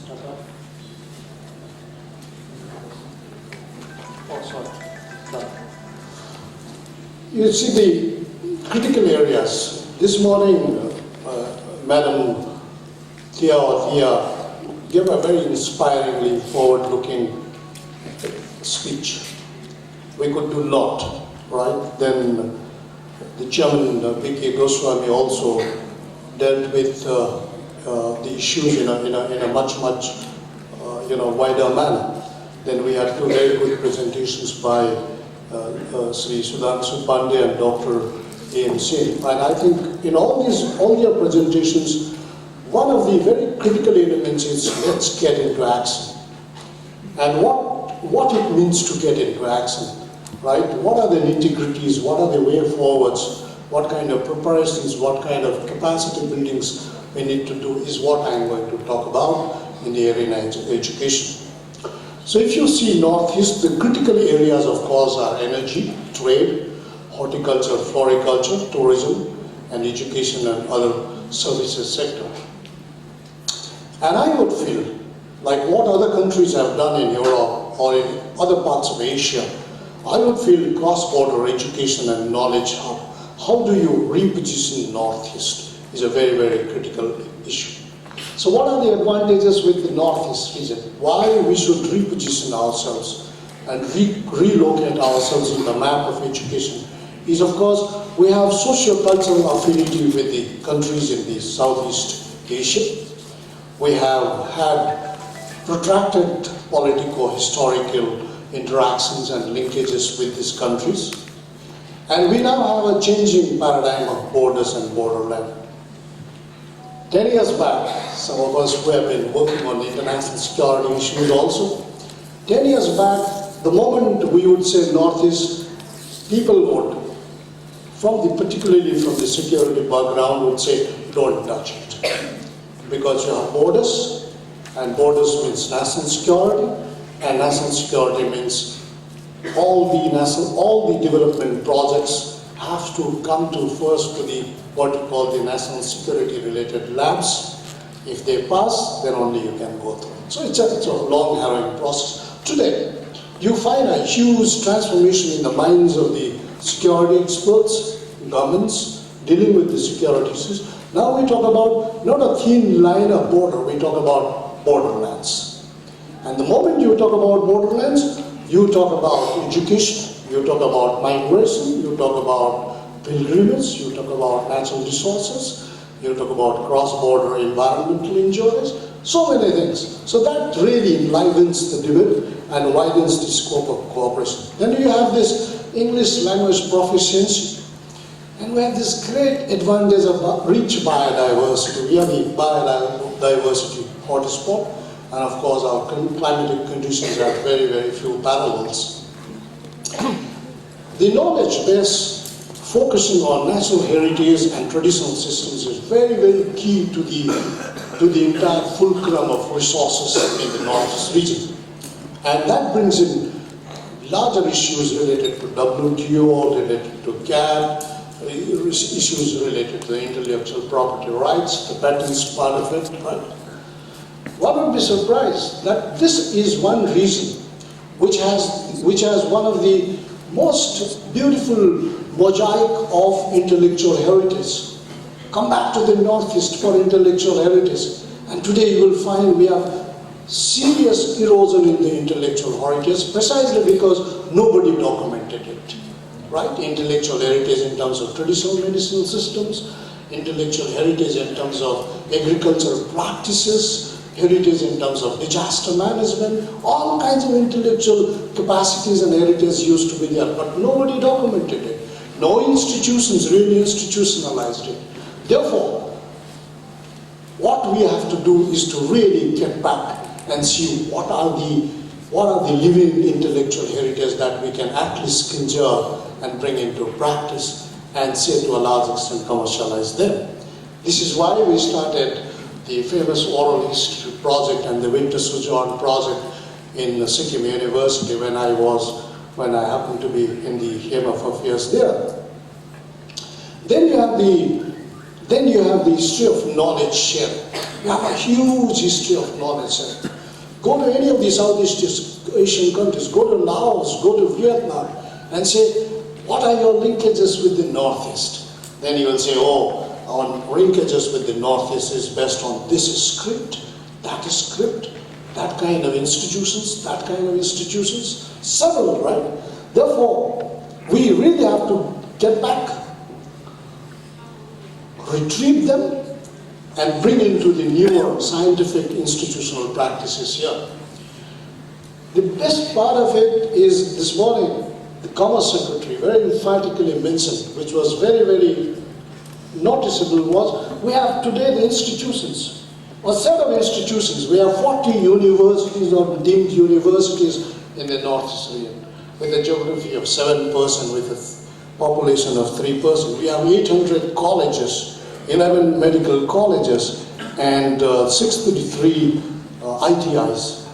step up. Oh, sorry. Done. You see the critical areas. This morning, Madam Thea gave a very inspiringly forward-looking speech. We could do a lot, right? Then the Chairman, P.K. Goswami, also dealt with the issues in a much wider manner. Then we had two very good presentations by Sri Sudhanshu Pandey and Dr. A.M. Singh. And I think in all their presentations, one of the very critical elements is let's get into action. And what it means to get into action, right? What are the nitty-gritties? What are the way forwards? What kind of preparations, what kind of capacity buildings we need to do is what I'm going to talk about in the arena of education. So if you see Northeast, the critical areas of course are energy, trade, horticulture, floriculture, tourism, and education and other services sector. And I would feel like what other countries have done in Europe or in other parts of Asia, I would feel cross-border education and knowledge hub. How do you reposition Northeast is a very, very critical issue. So what are the advantages with the Northeast region? Why we should reposition ourselves and relocate ourselves in the map of education is, of course, we have socio-cultural affinity with the countries in the Southeast Asia. We have had protracted politico-historical interactions and linkages with these countries. And we now have a changing paradigm of borders and borderland. 10 years back, some of us who have been working on international security issues also, 10 years back, the moment we would say Northeast, people would, particularly from the security background, would say, don't touch it. Because you have borders, and borders means national security, and national security means all the development projects have to come to first to the what you call the national security related labs. If they pass, then only you can go through. So it's a long harrowing process. Today, you find a huge transformation in the minds of the security experts, governments dealing with the security issues. Now we talk about not a thin line of border, we talk about borderlands. And the moment you talk about borderlands, you talk about education, you talk about migration, you talk about pilgrimage, you talk about natural resources, you talk about cross-border environmental injuries, so many things. So that really enlivens the debate and widens the scope of cooperation. Then you have this English language proficiency. And we have this great advantage of rich biodiversity. We are the biodiversity hotspot, and of course our climatic conditions have very, very few parallels. The knowledge base focusing on natural heritage and traditional systems is very, very key to the entire fulcrum of resources in the Northeast region. And that brings in larger issues related to WTO, related to GATT, issues related to the intellectual property rights, the patents part of it, right? One would be surprised that this is one region which has one of the most beautiful mosaic of intellectual heritage. Come back to the Northeast for intellectual heritage, and today you will find we have serious erosion in the intellectual heritage precisely because nobody documented it. Right? Intellectual heritage in terms of traditional medicinal systems, intellectual heritage in terms of agricultural practices, heritage in terms of disaster management, all kinds of intellectual capacities and heritage used to be there, but nobody documented it. No institutions really institutionalized it. Therefore, what we have to do is to really get back and see what are the living intellectual heritage that we can at least conjure and bring into practice and say to a large extent commercialize them. This is why we started the famous oral history project and the winter sojourn project in Sikkim University when I happened to be in the Hame of Affairs there. Then you have the history of knowledge sharing. We have a huge history of knowledge. Go to any of the Southeast Asian countries, go to Laos, go to Vietnam, and say, what are your linkages with the Northeast? Then you will say, oh, our linkages with the Northeast is based on this script, that script, that kind of institutions, that kind of institutions, several, right? Therefore, we really have to get back, retrieve them, and bring into the newer scientific institutional practices here. The best part of it is this morning, the Commerce Secretary very emphatically mentioned, which was very, very noticeable, was we have today the institutions, a set of institutions. We have 40 universities or deemed universities in the Northeast region, with a geography of 7%, with a population of 3%. We have 800 colleges, 11 medical colleges, and 633 ITIs.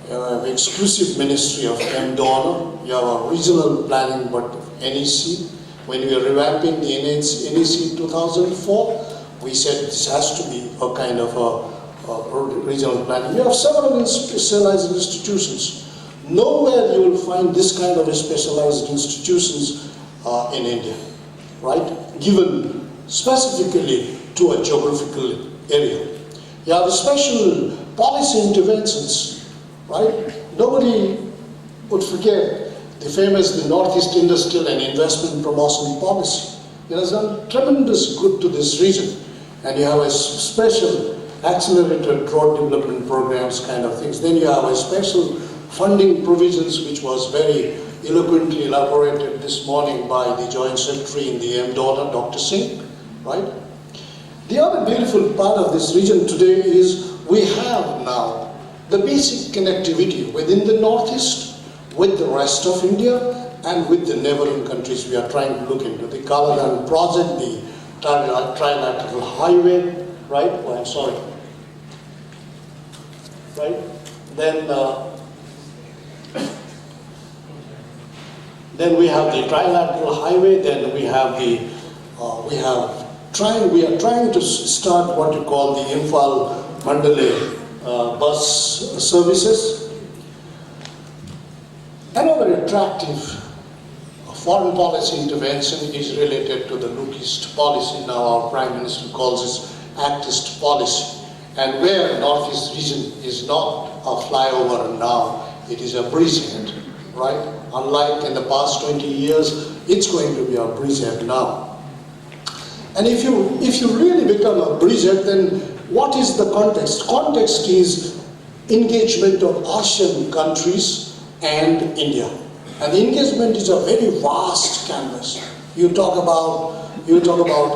You have exclusive ministry of MDONA. You have a regional planning but NEC. When we were revamping the NEC in 2004, we said this has to be a kind of a regional planning. You have several specialized institutions. Nowhere you will find this kind of specialized institutions in India, right? Given specifically to a geographical area. You have special policy interventions, right? Nobody would forget the famous Northeast Industrial and Investment Promotion Policy. It has done tremendous good to this region. And you have a special accelerated road development programs kind of things. Then you have a special funding provisions which was very eloquently elaborated this morning by the Joint Secretary in the MDONA, Dr. Singh, right? The other beautiful part of this region today is we have now the basic connectivity within the Northeast with the rest of India and with the neighboring countries we are trying to look into. The Kaladan project, the trilateral highway, right? Oh, I'm sorry. Right? Then we have the trilateral highway. Then we have the we are trying to start what you call the Imphal Mandalay bus services. Another attractive foreign policy intervention is related to the Look East policy. Now our Prime Minister calls it Act East policy. And where Northeast region is not a flyover now, it is a bridgehead, right? Unlike in the past 20 years, it's going to be a bridgehead now. And if you really become a bridgehead, then what is the context? Context is engagement of ASEAN countries and India. And the engagement is a very vast canvas. You talk about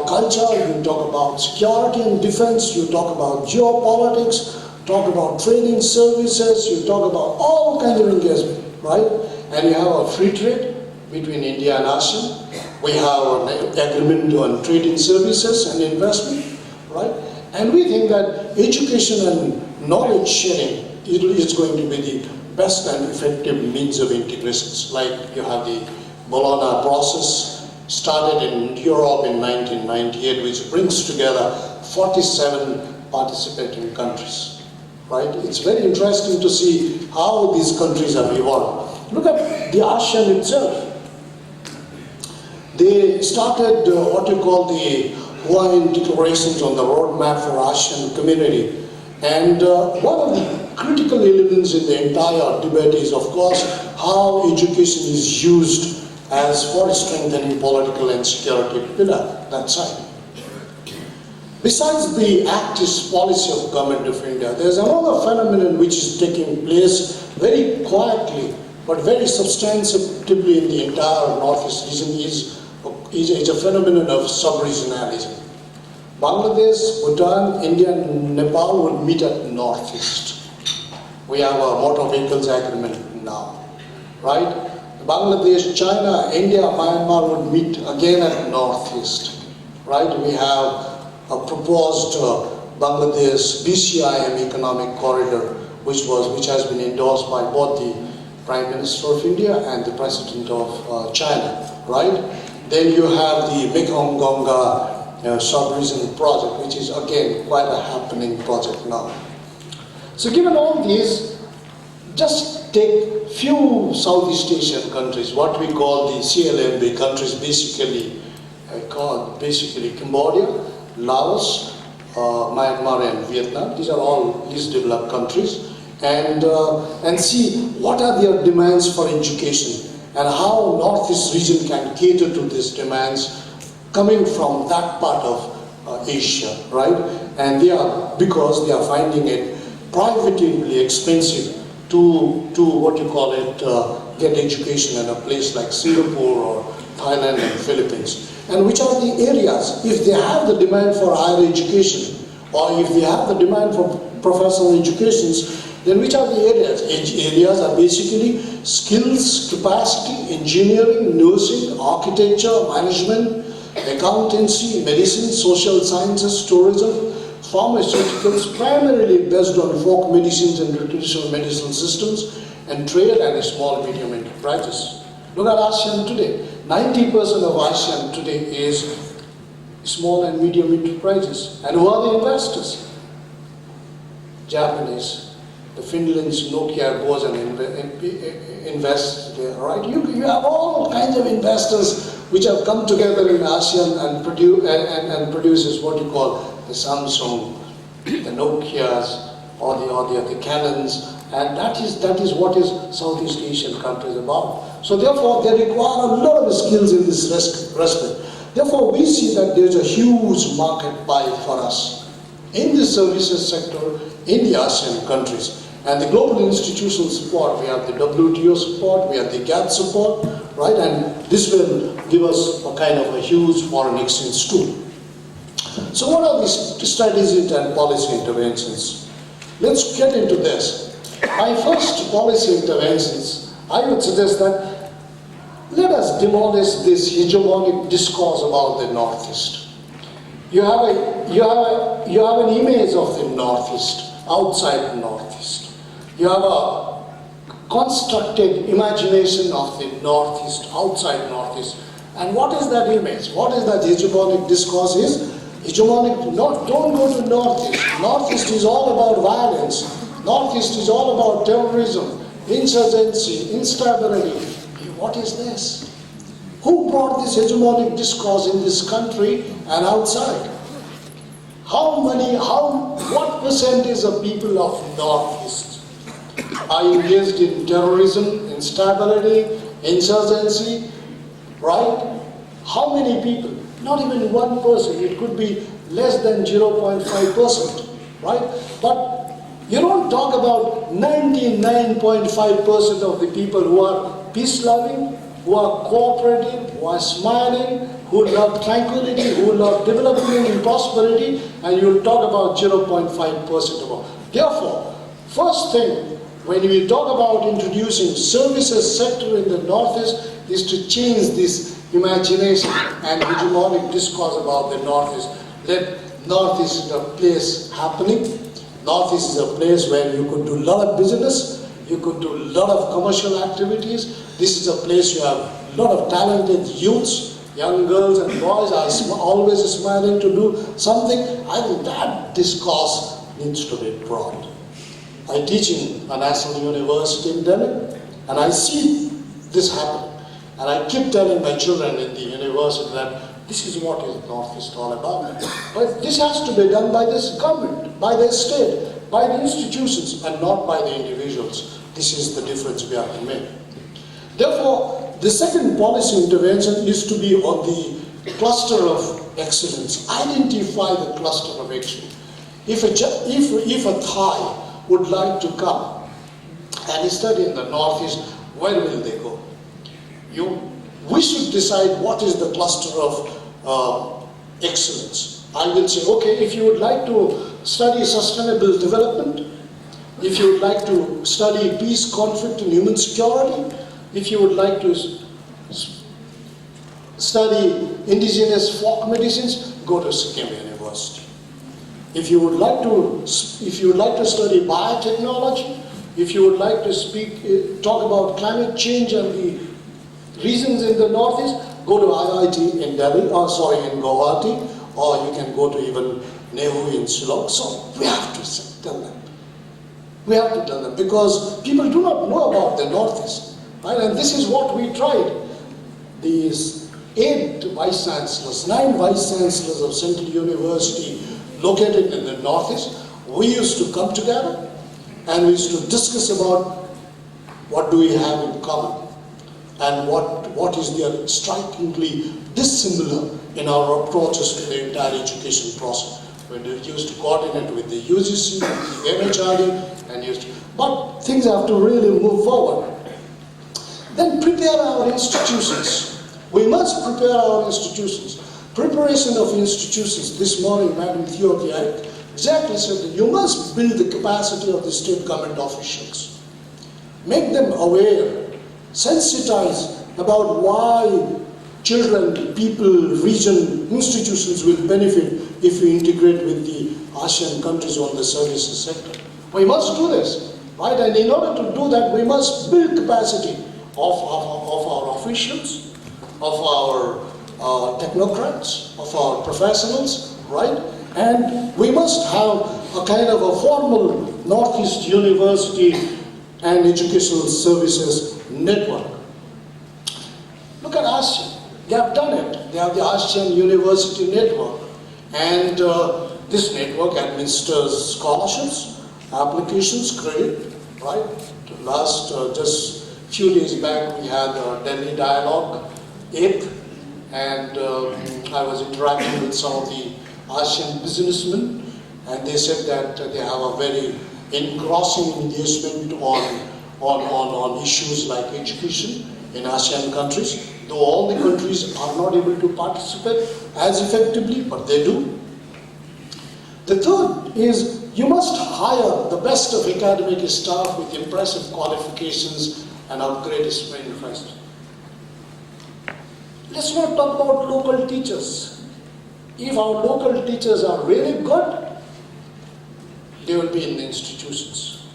culture, you talk about security and defense, you talk about geopolitics, talk about training services, you talk about all kinds of engagement, right? And you have a free trade between India and ASEAN. We have an agreement on trading services and investment, right? And we think that education and knowledge sharing is going to be the best and effective means of integrations. Like you have the Bologna process started in Europe in 1998, which brings together 47 participating countries, right? It's very interesting to see how these countries have evolved. Look at the ASEAN itself. They started what you call the Hawaiian declarations on the roadmap for ASEAN community. And one of the critical elements in the entire debate is, of course, how education is used as for strengthening political and security pillar, that side. Besides the Act East policy of Government of India, there's another phenomenon which is taking place very quietly but very substantively in the entire Northeast region is a phenomenon of sub-regionalism. Bangladesh, Bhutan, India and Nepal would meet at Northeast. We have a motor vehicles agreement now, right? Bangladesh, China, India, Myanmar would meet again at Northeast, right? We have a proposed Bangladesh BCIM economic corridor, which has been endorsed by both the Prime Minister of India and the President of China, right? Then you have the Mekong-Gonga sub-region project, which is again quite a happening project now. So given all these, just take few Southeast Asian countries, what we call the CLMV countries, basically Cambodia, Laos, Myanmar and Vietnam. These are all least developed countries, and see what are their demands for education and how Northeast region can cater to these demands coming from that part of Asia, right? And because they are finding it prohibitively expensive to what you call it, get education in a place like Singapore or Thailand and Philippines. And which are the areas, if they have the demand for higher education, or if they have the demand for professional educations, then which are the areas? Areas are basically skills, capacity, engineering, nursing, architecture, management, accountancy, medicine, social sciences, tourism, pharmaceuticals, primarily based on folk medicines and traditional medicinal systems, and trade and small and medium enterprises. Look at ASEAN today. 90% of ASEAN today is small and medium enterprises. And who are the investors? Japanese. The Finland's NOCIA goes and invests there, right? You have all kinds of investors which have come together in ASEAN and produces what you call the Samsung, the Nokias, or the Canons, and that is what is Southeast Asian countries about. So therefore, they require a lot of skills in this respect. Therefore, we see that there is a huge market pie for us in the services sector in the ASEAN countries. And the global institutional support, we have the WTO support, we have the GATT support, right? And this will give us a kind of a huge foreign exchange tool. So what are these strategies and policy interventions? Let's get into this. My first policy interventions, I would suggest that let us demolish this hegemonic discourse about the Northeast. You have an image of the Northeast outside the Northeast. You have a constructed imagination of the Northeast outside Northeast. And what is that image? What is that hegemonic discourse is? Hegemonic, don't go to Northeast. Northeast is all about violence. Northeast is all about terrorism, insurgency, instability. What is this? Who brought this hegemonic discourse in this country and outside? What percentage of people of Northeast are engaged in terrorism, instability, insurgency, right? How many people? Not even 1%. It could be less than 0.5%, right? But you don't talk about 99.5% of the people who are peace-loving, who are cooperative, who are smiling, who love tranquility, who love development and prosperity, and you'll talk about 0.5% of all. Therefore, first thing, when we talk about introducing services sector in the Northeast, is to change this imagination and hegemonic discourse about the Northeast. That Northeast is a place happening. Northeast is a place where you could do a lot of business, you could do a lot of commercial activities. This is a place you have a lot of talented youths, young girls and boys are always smiling to do something. I think that discourse needs to be brought. I teach in a national university in Delhi, and I see this happen. And I keep telling my children in the university that this is what is Northeast all about. But this has to be done by this government, by the state, by the institutions, and not by the individuals. This is the difference we have to make. Therefore, the second policy intervention is to be on the cluster of excellence. Identify the cluster of excellence. If a Thai would like to come and study in the Northeast, where will they go? We should decide what is the cluster of excellence. I will say, okay, if you would like to study sustainable development, if you would like to study peace, conflict, and human security, if you would like to study indigenous folk medicines, go to Sikkim University. If you would like to study biotechnology, if you would like to talk about climate change and the reasons in the Northeast, go to IIT in Delhi, in Guwahati, or you can go to even Nehu in Shillong. So we have to tell them. We have to tell them because people do not know about the Northeast, right? And this is what we tried. These 8 vice chancellors, 9 vice chancellors of Central University located in the Northeast, we used to come together and we used to discuss about what do we have in common and what is there strikingly dissimilar in our approaches to the entire education process. We used to coordinate with the UGC, with the MHRD, and but things have to really move forward. Then prepare our institutions. We must prepare our institutions. Preparation of institutions. This morning, Madam Theotia exactly said that you must build the capacity of the state government officials. Make them aware, sensitize about why children, people, region, institutions will benefit if we integrate with the ASEAN countries on the services sector. We must do this, right? And in order to do that, we must build capacity of our officials, of our technocrats, of our professionals, right? And we must have a kind of a formal Northeast University and educational services network. Look at ASEAN. They have done it. They have the ASEAN University Network. And this network administers scholarships, applications, credit, right? Last, just a few days back, we had a Delhi Dialogue 8th, and I was interacting with some of the ASEAN businessmen, and they said that they have a very engrossing engagement on issues like education in ASEAN countries, though all the countries are not able to participate as effectively, but they do. The third is you must hire the best of academic staff with impressive qualifications and upgrade infrastructure. Let's not talk about local teachers. If our local teachers are really good, they will be in the institutions,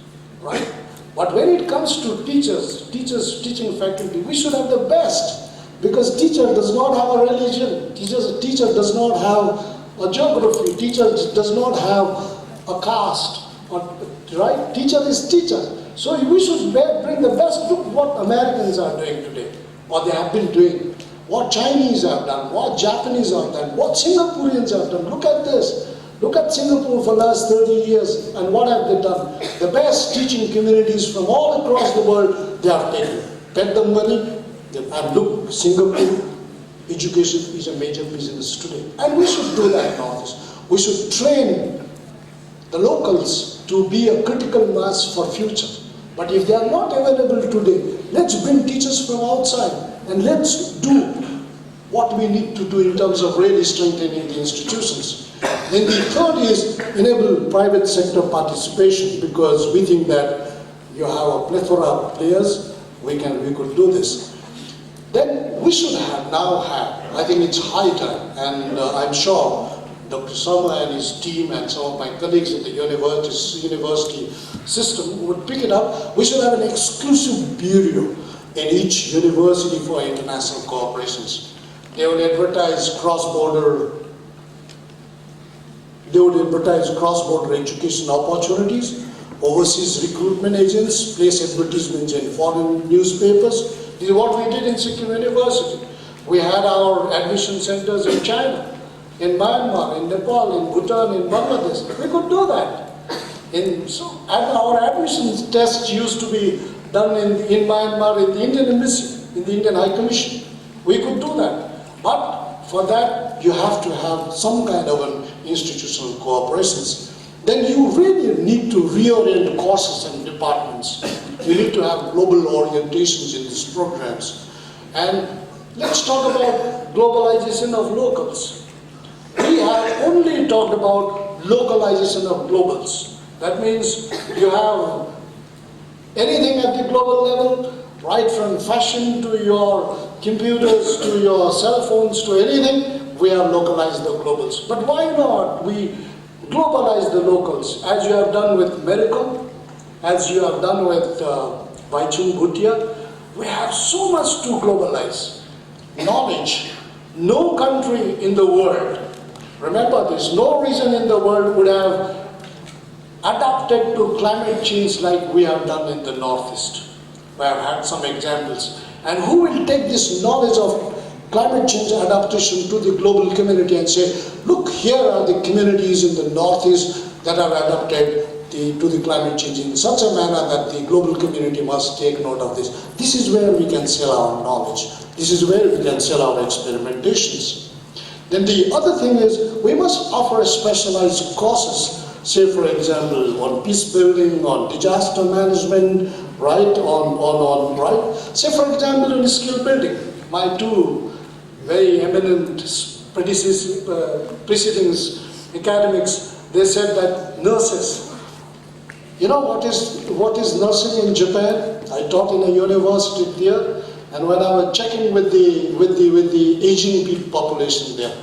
right? But when it comes to teachers, teaching faculty, we should have the best, because teacher does not have a religion, teacher does not have a geography, teacher does not have a caste, right? Teacher is teacher. So we should bring the best. Look what Americans are doing today, what they have been doing, what Chinese have done, what Japanese have done, what Singaporeans have done. Look at this. Look at Singapore for the last 30 years and what have they done? The best teaching communities from all across the world, they have taken. Paid them money, and look, Singapore, education is a major business today. And we should do that now. We should train the locals to be a critical mass for future. But if they are not available today, let's bring teachers from outside and let's do what we need to do in terms of really strengthening the institutions. Then the third is enable private sector participation, because we think that you have a plethora of players, we could do this. Then we should I think it's high time, and I'm sure Dr. Sama and his team and some of my colleagues in the university system would pick it up. We should have an exclusive bureau in each university for international cooperations. They would advertise cross-border education opportunities. Overseas recruitment agents place advertisements in foreign newspapers. This is what we did in Sikkim University. We had our admission centers in China, in Myanmar, in Nepal, in Bhutan, in Bangladesh. We could do that. Our admissions tests used to be done in Myanmar, in the Indian Embassy, in the Indian High Commission. We could do that. But for that, you have to have some kind of an institutional cooperations. Then you really need to reorient courses and departments. You need to have global orientations in these programs. And let's talk about globalization of locals. We have only talked about localization of globals. That means you have anything at the global level, right from fashion to your computers to your cell phones to anything, we have localized the globals. But why not we globalize the locals, as you have done with Mericom, as you have done with Baichung Bhutia? We have so much to globalize. Knowledge. No country in the world Remember this, no region in the world would have adapted to climate change like we have done in the Northeast. We have had some examples. And who will take this knowledge of climate change adaptation to the global community and say, look, here are the communities in the Northeast that have adapted to the climate change in such a manner that the global community must take note of this. This is where we can sell our knowledge. This is where we can sell our experimentations. Then the other thing is, we must offer specialized courses. Say, for example, on peace building, on disaster management, right? Right? Say, for example, on skill building. My two very eminent preceding academics, they said that nurses. You know what is nursing in Japan? I taught in a university there, and when I was checking with the aging population there,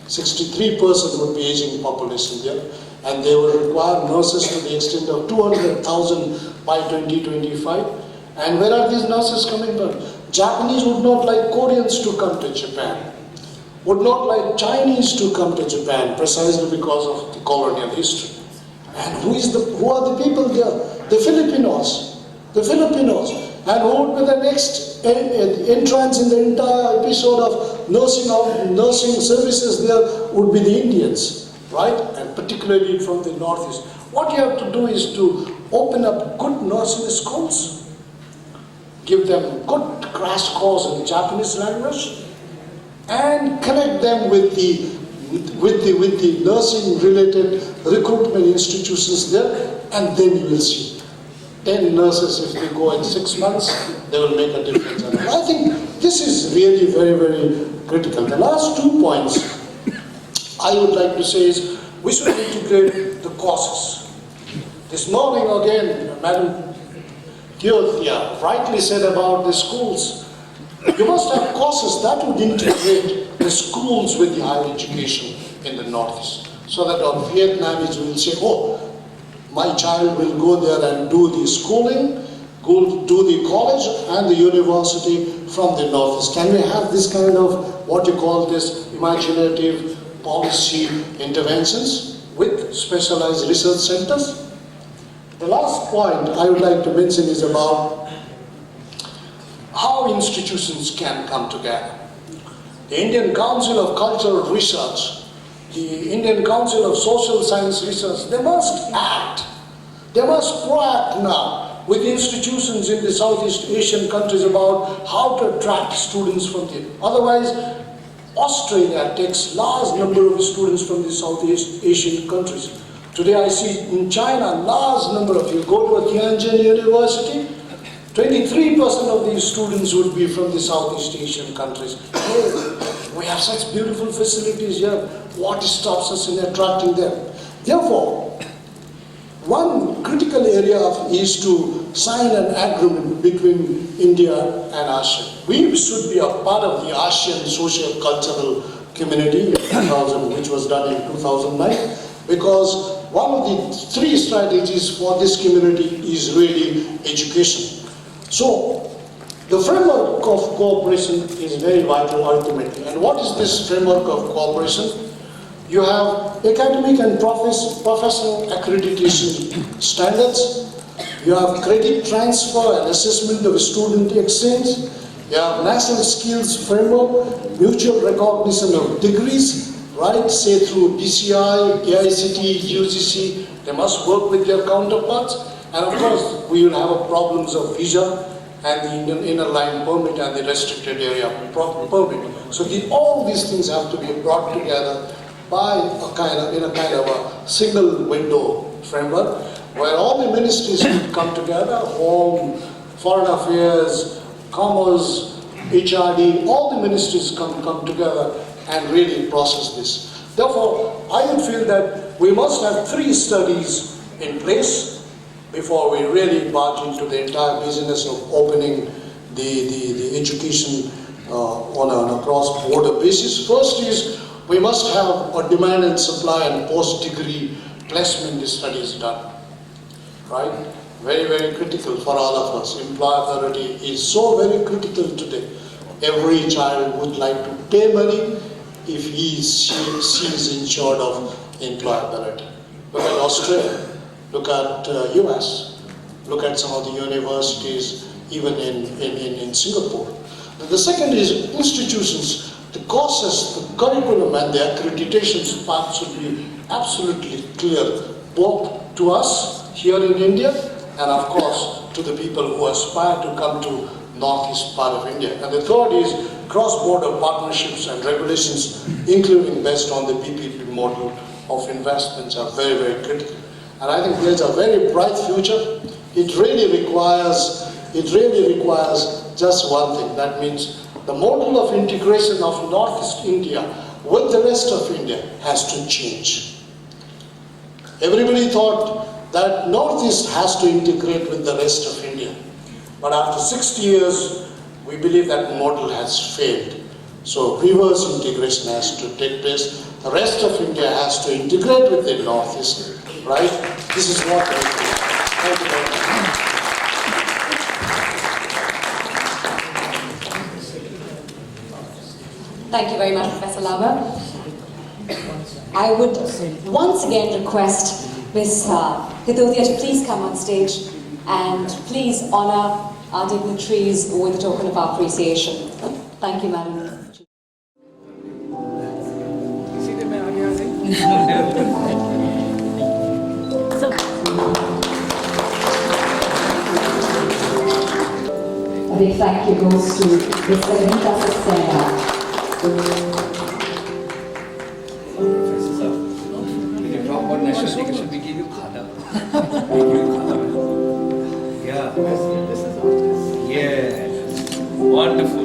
63% would be aging population there, and they will require nurses to the extent of 200,000 by 2025. And where are these nurses coming from? Japanese would not like Koreans to come to Japan, would not like Chinese to come to Japan, precisely because of the colonial history. And who are the people there? The Filipinos. The Filipinos. And who would be the next entrants in the entire episode of nursing services there would be the Indians, right? And particularly from the Northeast. What you have to do is to open up good nursing schools, give them good crash course in Japanese language, and connect them with the nursing related recruitment institutions there, and then you will see 10 nurses, if they go in 6 months, they will make a difference. And I think this is really very, very critical. The last 2 points I would like to say is, we should integrate the courses. This morning again, Madam Theothia rightly said about the schools. You must have courses that would integrate the schools with the higher education in the Northeast, so that our Vietnamese will say, oh, my child will go there and do the schooling, go do the college and the university from the Northeast. Can we have this kind of, what you call this, imaginative policy interventions with specialized research centers? The last point I would like to mention is about how institutions can come together. The Indian Council of Cultural Research, the Indian Council of Social Science Research, they must act. They must proact now with institutions in the Southeast Asian countries about how to attract students from there. Otherwise, Australia takes large number of students from the Southeast Asian countries. Today I see in China, large number of you go to a Tianjin University, 23% of these students would be from the Southeast Asian countries. Oh, we have such beautiful facilities here. What stops us in attracting them? Therefore, one critical area is to sign an agreement between India and ASEAN. We should be a part of the ASEAN social cultural community in 2000, which was done in 2009, because one of the 3 strategies for this community is really education. So, the framework of cooperation is very vital ultimately. And what is this framework of cooperation? You have academic and professional accreditation standards. You have credit transfer and assessment of student exchange. You have national skills framework, mutual recognition of degrees, right? Say through DCI, ICSI, UGC, they must work with their counterparts. And of course, we will have problems of visa and the Indian inner line permit and the restricted area permit. So all these things have to be brought together by in a kind of a single window framework, where all the ministries will come together, Home, Foreign Affairs, Commerce, HRD, all the ministries come together and really process this. Therefore, I would feel that we must have 3 studies in place before we really barge into the entire business of opening the education on a cross-border basis. First is, we must have a demand and supply and post-degree placement studies done, right? Very, very critical for all of us. Employability is so very critical today. Every child would like to pay money if he is insured of employability. Look at Australia, look at US, look at some of the universities even in Singapore. The second is institutions, the courses, the curriculum and the accreditation path should be absolutely clear, both to us here in India and of course to the people who aspire to come to northeast part of India. And the third is cross-border partnerships and regulations, including based on the PPP model of investments, are very, very critical. And I think there's a very bright future. It really requires just one thing. That means the model of integration of Northeast India with the rest of India has to change. Everybody thought that Northeast has to integrate with the rest of India. But after 60 years, we believe that model has failed. So reverse integration has to take place. The rest of India has to integrate with the Northeast, right? This is what I think. Thank you very much. Thank you very much, Professor Lava. I would once again request Ms. Kitodia to please come on stage and please honour our dignitaries with a token of appreciation. Thank you, Madam. A big thank you goes to Ms. Anita Sestena. Yeah. Yeah. Wonderful.